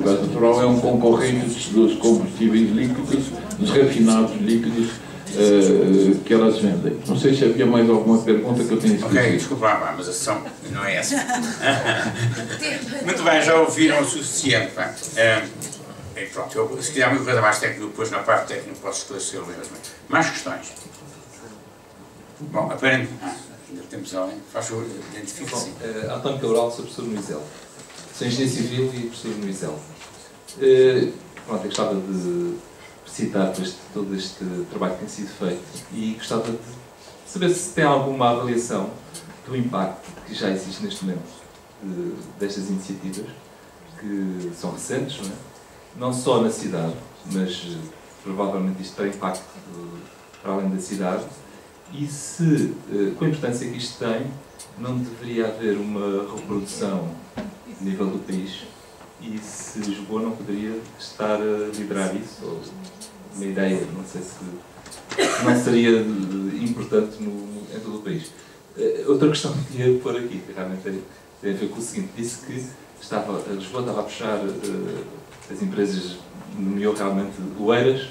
gás natural é um concorrente dos combustíveis líquidos, dos refinados líquidos, que elas vendem. Não sei se havia mais alguma pergunta que eu tenho esquecido.
Ok, desculpa, mas a sessão não é essa. Muito bem, já ouviram o suficiente. Pronto, se quiser alguma coisa mais técnica, depois na parte técnica posso esclarecer mesmo. Mais questões? Bom, aparentemente... ainda temos alguém. Faz favor, identifique-se.
António Cabral, sou professor no ISEL. Sou engenheiro civil e professor no ISEL. Pronto, eu gostava de citar todo este trabalho que tem sido feito e gostava de saber se tem alguma avaliação do impacto que já existe neste momento destas iniciativas, que são recentes, não é? Não só na cidade, mas provavelmente isto tem impacto para além da cidade, e se, com a importância que isto tem, não deveria haver uma reprodução a nível do país, e se Lisboa não poderia estar a liderar isso, ou uma ideia, não sei se não seria importante em todo o país. Outra questão que queria pôr aqui, que realmente tem a ver com o seguinte: disse que Lisboa estava a puxar as empresas, nomeou realmente Oeiras.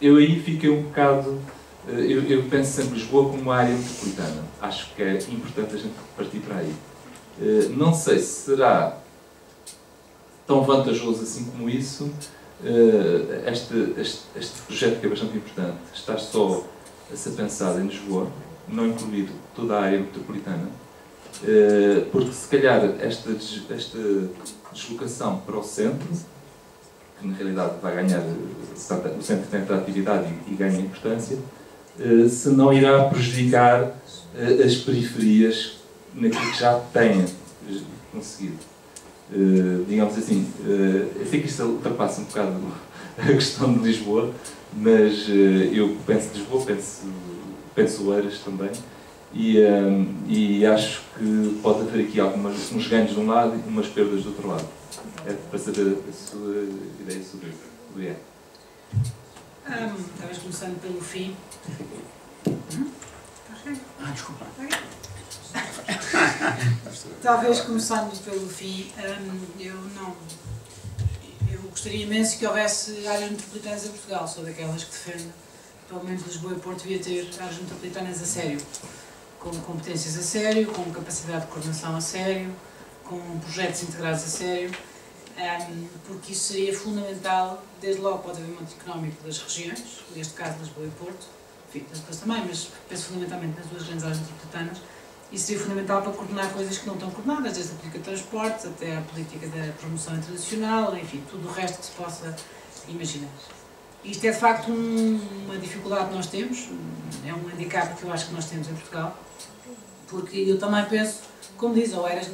Eu aí fiquei um bocado... Eu penso sempre Lisboa como uma área metropolitana. Acho que é importante a gente partir para aí. Não sei se será tão vantajoso assim como isso, este projeto que é bastante importante, estar só a ser pensado em Lisboa, não incluído toda a área metropolitana, porque se calhar esta deslocação para o centro, que na realidade vai ganhar, o centro tem atratividade e ganha importância, se não irá prejudicar as periferias naquilo que já têm conseguido. Digamos assim, eu sei que isto ultrapassa um bocado a questão de Lisboa, mas eu penso de Lisboa, penso Oeiras também, e acho que pode haver aqui uns ganhos de um lado e umas perdas do outro lado. É para saber a sua ideia sobre o que é.
Talvez começando pelo fim.
Desculpa.
Talvez começando pelo fim, eu gostaria imenso que houvesse áreas metropolitanas em Portugal. Sou daquelas que defende, pelo menos Lisboa e Porto devia ter áreas metropolitanas a sério, com competências a sério, com capacidade de coordenação a sério, com projetos integrados a sério, porque isso seria fundamental, desde logo para o desenvolvimento económico das regiões, neste caso Lisboa e Porto, enfim, depois também, mas penso fundamentalmente nas duas grandes áreas metropolitanas. Isso seria fundamental para coordenar coisas que não estão coordenadas, desde a política de transportes até a política da promoção internacional, enfim, tudo o resto que se possa imaginar. Isto é de facto uma dificuldade que nós temos, é um handicap que eu acho que nós temos em Portugal, porque eu também penso, como diz Oeiras,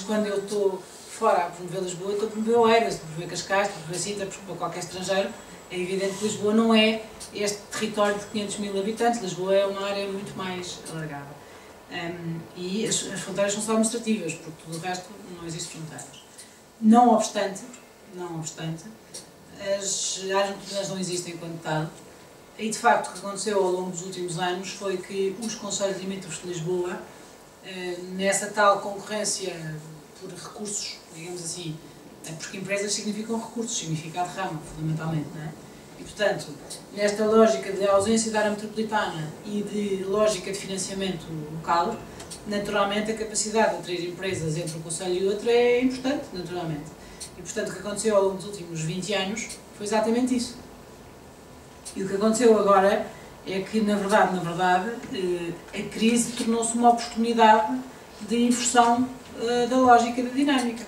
quando eu estou fora a promover Lisboa, eu estou a promover Oeiras, estou a promover Cascais, estou a promover Sintra, porque para qualquer estrangeiro é evidente que Lisboa não é este território de 500 mil habitantes, Lisboa é uma área muito mais alargada. E as fronteiras são só administrativas, porque tudo o resto não existe fronteiras. Não obstante, as áreas metropolitanas não existem enquanto tal, e de facto o que aconteceu ao longo dos últimos anos foi que os concelhos limítrofes de Lisboa, nessa tal concorrência por recursos, digamos assim, porque empresas significam recursos, significa a derrama, fundamentalmente, não é? E, portanto, nesta lógica de ausência da área metropolitana e de lógica de financiamento local, naturalmente a capacidade de atrair empresas entre um concelho e outro é importante, naturalmente. E, portanto, o que aconteceu ao longo dos últimos 20 anos foi exatamente isso. E o que aconteceu agora é que, na verdade, a crise tornou-se uma oportunidade de inversão da lógica da dinâmica.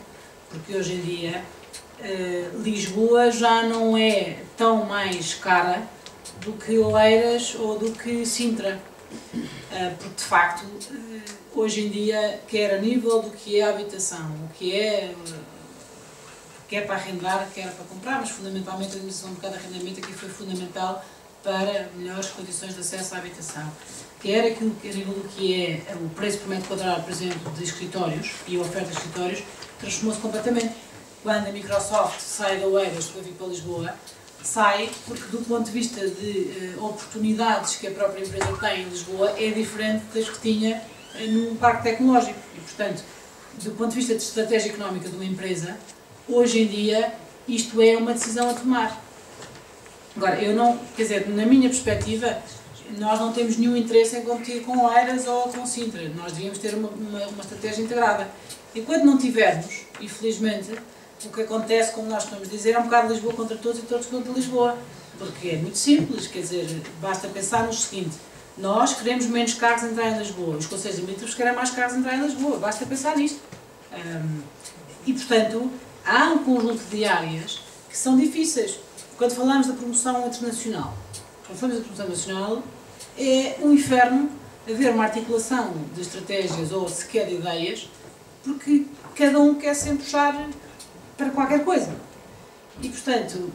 Porque hoje em dia Lisboa já não é tão mais cara do que Oeiras ou do que Sintra. Porque, de facto, hoje em dia, quer a nível do que é a habitação, o que é quer para arrendar, quer para comprar, mas fundamentalmente a diminuição do mercado de arrendamento aqui foi fundamental para melhores condições de acesso à habitação. Quer aquilo que a nível do que é o preço por metro quadrado, por exemplo, de escritórios e a oferta de escritórios, transformou-se completamente. Quando a Microsoft sai da Oeiras para vir para Lisboa, sai porque do ponto de vista de oportunidades que a própria empresa tem em Lisboa é diferente das que tinha num parque tecnológico. E, portanto, do ponto de vista de estratégia económica de uma empresa, hoje em dia isto é uma decisão a tomar. Agora, eu não, quer dizer, na minha perspectiva, nós não temos nenhum interesse em competir com Oeiras ou com Sintra. Nós devíamos ter uma estratégia integrada. Enquanto não tivermos, infelizmente, o que acontece, como nós estamos a dizer, é um bocado Lisboa contra todos e todos contra Lisboa. Porque é muito simples, quer dizer, basta pensar no seguinte: nós queremos menos carros entrar em Lisboa, os concelhos limítrofes querem mais carros entrar em Lisboa, basta pensar nisto. E, portanto, há um conjunto de áreas que são difíceis. Quando falamos da promoção internacional, é um inferno haver uma articulação de estratégias ou sequer de ideias, porque cada um quer sempre puxar para qualquer coisa. E, portanto,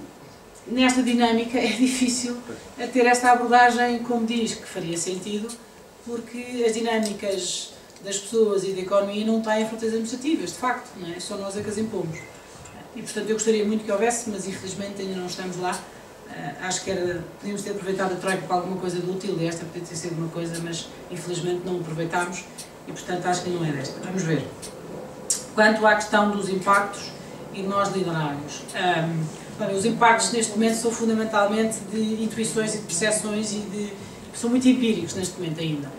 nesta dinâmica é difícil ter esta abordagem, como diz, que faria sentido, porque as dinâmicas das pessoas e da economia não têm fronteiras administrativas, de facto, não é? Só nós é que as impomos. E, portanto, eu gostaria muito que houvesse, mas infelizmente ainda não estamos lá. Acho que podíamos ter aproveitado a Troika para alguma coisa de útil, e esta podia ter sido uma coisa, mas infelizmente não aproveitámos e, portanto, acho que não é desta. Vamos ver. Quanto à questão dos impactos e de nós liderarmos. Os impactos neste momento são fundamentalmente de intuições e de percepções e são muito empíricos neste momento ainda.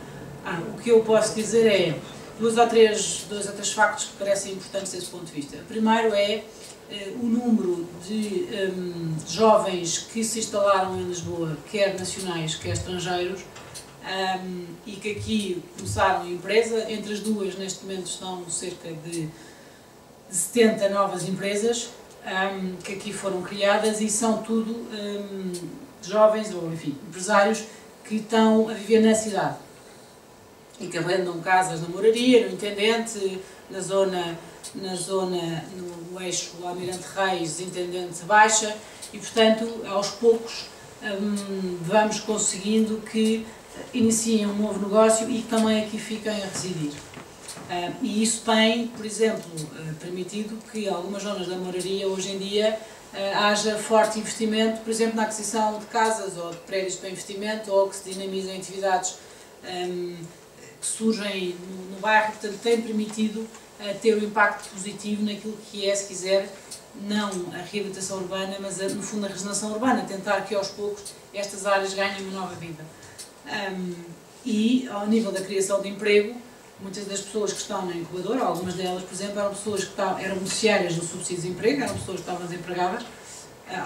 O que eu posso dizer é dois ou três factos que parecem importantes desse ponto de vista. O primeiro é o número de jovens que se instalaram em Lisboa, quer nacionais, quer estrangeiros, e que aqui começaram a empresa. Entre as duas, neste momento, estão cerca de 70 novas empresas que aqui foram criadas, e são tudo jovens, ou enfim, empresários que estão a viver na cidade e que arrendam casas na Moraria, no Intendente, no eixo Almirante Reis, Intendente Baixa, e, portanto, aos poucos vamos conseguindo que iniciem um novo negócio e que também aqui fiquem a residir. E isso tem, por exemplo, permitido que algumas zonas da Moraria hoje em dia haja forte investimento, por exemplo, na aquisição de casas ou de prédios para investimento, ou que se dinamizem atividades que surgem no bairro. Portanto, tem permitido ter um impacto positivo naquilo que é, se quiser, não a reabilitação urbana, mas no fundo a regeneração urbana, tentar que aos poucos estas áreas ganhem uma nova vida. E ao nível da criação de emprego, muitas das pessoas que estão na incubadora, algumas delas, por exemplo, eram pessoas que eram beneficiárias do subsídio de desemprego, eram pessoas que estavam desempregadas,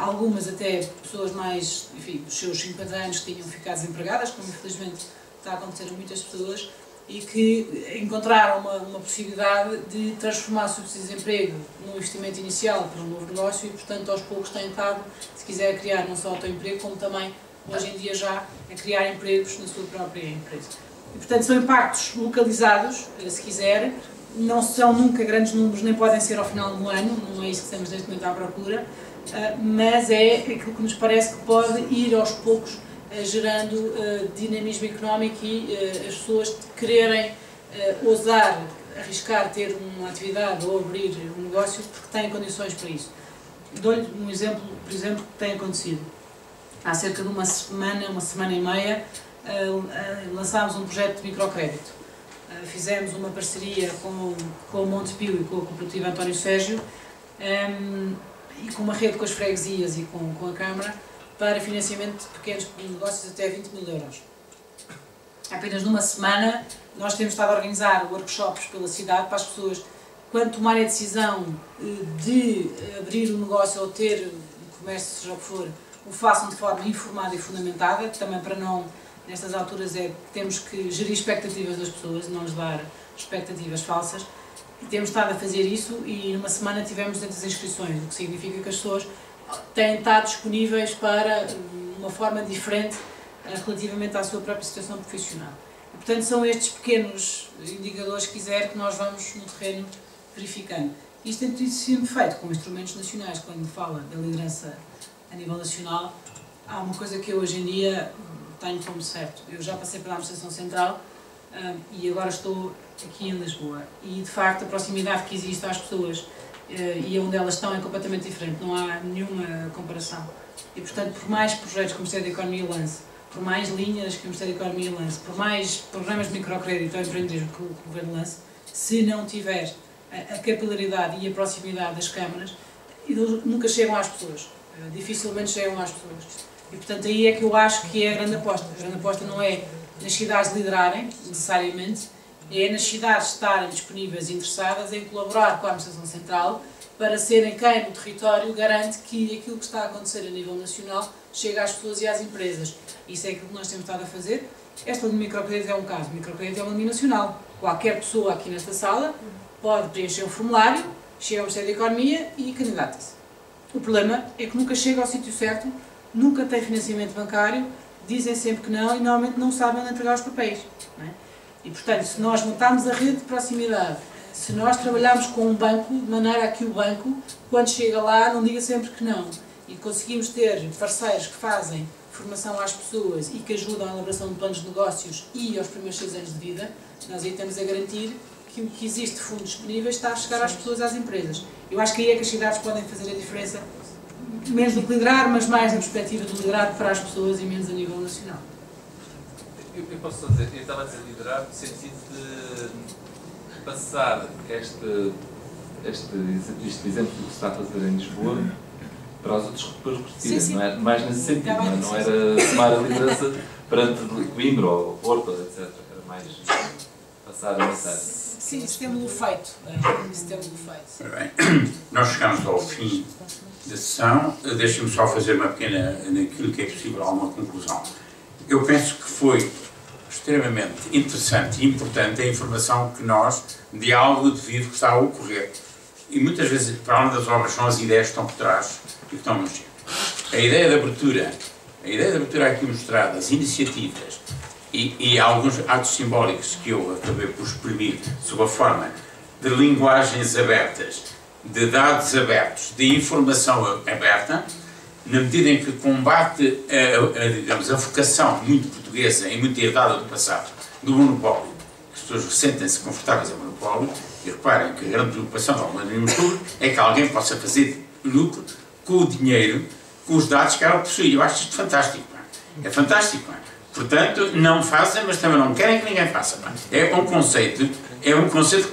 algumas até pessoas mais, enfim, dos seus 50 anos que tinham ficado desempregadas, como infelizmente está a acontecer a muitas pessoas, e que encontraram uma possibilidade de transformar o subsídio de desemprego num investimento inicial para um novo negócio e, portanto, aos poucos têm estado, se quiser, a criar não só autoemprego, como também, hoje em dia, já a criar empregos na sua própria empresa. E, portanto, são impactos localizados, se quiser, não são nunca grandes números, nem podem ser ao final do ano, não é isso que estamos neste momento à procura, mas é aquilo que nos parece que pode ir aos poucos gerando dinamismo económico e as pessoas quererem ousar, arriscar ter uma atividade ou abrir um negócio porque têm condições para isso. Dou-lhe um exemplo, por exemplo, que tem acontecido. Há cerca de uma semana e meia, lançámos um projeto de microcrédito. Fizemos uma parceria com o Montepio e com a Cooperativa António Sérgio e com uma rede com as freguesias e com a Câmara para financiamento de pequenos negócios até 20 mil euros. Apenas numa semana nós temos estado a organizar workshops pela cidade para as pessoas, quando tomarem a decisão de abrir um negócio ou ter um comércio, seja o que for, o façam de forma informada e fundamentada, também para não, nestas alturas, temos que gerir expectativas das pessoas, não lhes dar expectativas falsas. E temos estado a fazer isso e numa semana tivemos 200 inscrições, o que significa que as pessoas têm estado disponíveis para uma forma diferente relativamente à sua própria situação profissional. E, portanto, são estes pequenos indicadores, se quiser, que nós vamos no terreno verificando. Isto tem tudo sido feito com instrumentos nacionais. Quando fala da liderança a nível nacional, há uma coisa que eu hoje em dia tenho como certo. Eu já passei pela Administração Central e agora estou aqui em Lisboa. E, de facto, a proximidade que existe às pessoas e onde elas estão é completamente diferente. Não há nenhuma comparação. E, portanto, por mais projetos que o Ministério da Economia lance, por mais linhas que o Ministério da Economia lance, por mais programas de microcrédito ou empreendedorismo que o Governo lance, se não tiver a capilaridade e a proximidade das câmaras, eles nunca chegam às pessoas. Dificilmente chegam às pessoas. E, portanto, aí é que eu acho que é a grande aposta. A grande aposta não é nas cidades liderarem, necessariamente, é nas cidades estarem disponíveis e interessadas em colaborar com a Administração Central para serem quem no território garante que aquilo que está a acontecer a nível nacional chega às pessoas e às empresas. Isso é aquilo que nós temos estado a fazer. Esta linha de microcrédito é um caso. O microcrédito é uma linha nacional. Qualquer pessoa aqui nesta sala pode preencher o formulário, chega ao Ministério da Economia e candidata-se. O problema é que nunca chega ao sítio certo, nunca tem financiamento bancário, dizem sempre que não e normalmente não sabem onde entregar os papéis. Não é? E, portanto, se nós montarmos a rede de proximidade, se nós trabalharmos com um banco, de maneira a que o banco, quando chega lá, não diga sempre que não, e conseguimos ter parceiros que fazem formação às pessoas e que ajudam à elaboração de planos de negócios e aos primeiros 6 anos de vida, nós aí temos a garantir que o que existe de fundos disponíveis está a chegar às pessoas, às empresas. Eu acho que aí é que as cidades podem fazer a diferença, menos do que liderar, mas mais na perspectiva de liderar para as pessoas e menos a nível nacional.
Eu posso só dizer, eu estava a dizer liderar no sentido de passar este exemplo que se está a fazer em Lisboa para os outros depois repetirem, não é? Mais nesse sentido, não era tomar a liderança perante Coimbra ou Porto, etc. Era mais passar a mensagem.
Sim, isso temos-lo feito.
Bem, nós chegamos ao fim da sessão. Deixem-me só fazer uma pequena, naquilo que é possível, alguma conclusão. Eu penso que foi extremamente interessante e importante a informação que nós, de algo de vivo que está a ocorrer. E muitas vezes, para além das obras, são as ideias que estão por trás e que estão a mexer. A ideia de abertura aqui mostrada, as iniciativas e alguns atos simbólicos que eu acabei por exprimir sob a forma de linguagens abertas, de dados abertos, de informação aberta, na medida em que combate digamos, a vocação muito portuguesa e muito herdada do passado, do monopólio. As pessoas sentem-se confortáveis em monopólio e reparem que a grande preocupação do organismo público é que alguém possa fazer lucro com o dinheiro, com os dados que ela possui. Eu acho isto fantástico. É fantástico. Portanto, não façam, mas também não querem que ninguém faça. É um conceito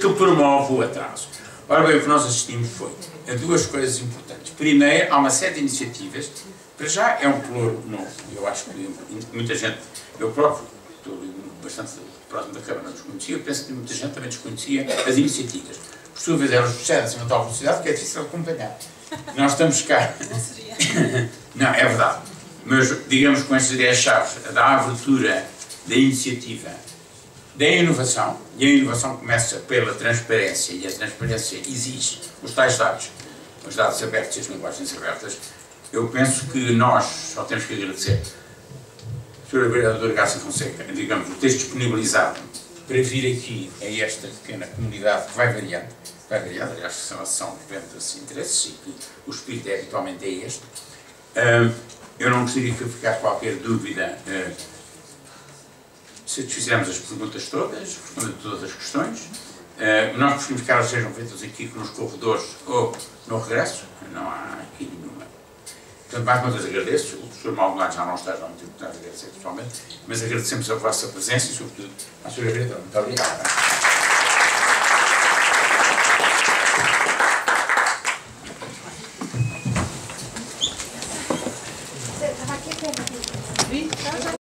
que promove o atraso. Ora bem, o que nós assistimos foi a duas coisas importantes. Primeiro, há uma série de iniciativas, para já é um pluro novo. Eu acho que muita gente, eu próprio, estou bastante próximo da Câmara, não desconhecia, eu penso que muita gente também desconhecia as iniciativas. Por sua vez, elas sucedem a tal velocidade que é difícil acompanhar. Nós estamos cá.
Não seria?
Não, é verdade. Mas, digamos, com estas ideias-chave da abertura, da iniciativa, da inovação, e a inovação começa pela transparência, e a transparência exige os tais dados, os dados abertos e as linguagens abertas. Eu penso que nós só temos que agradecer à Sra. Vereadora Garcia Fonseca, digamos, o ter disponibilizado para vir aqui a esta pequena comunidade que vai variando, aliás, são diferentes interesses e que o espírito habitualmente é este. Eu não gostaria que ficasse qualquer dúvida. Satisfizemos as perguntas todas, respondendo todas as questões. Nós preferimos que elas sejam feitas aqui nos corredores ou no regresso, não há aqui nenhuma. Portanto, mais uma vez agradeço. O professor Maldonado já não está, já não tive que agradecer pessoalmente, mas agradecemos a vossa presença e, sobretudo, à Sra. Vereadora. Muito obrigado.
Estava aqui a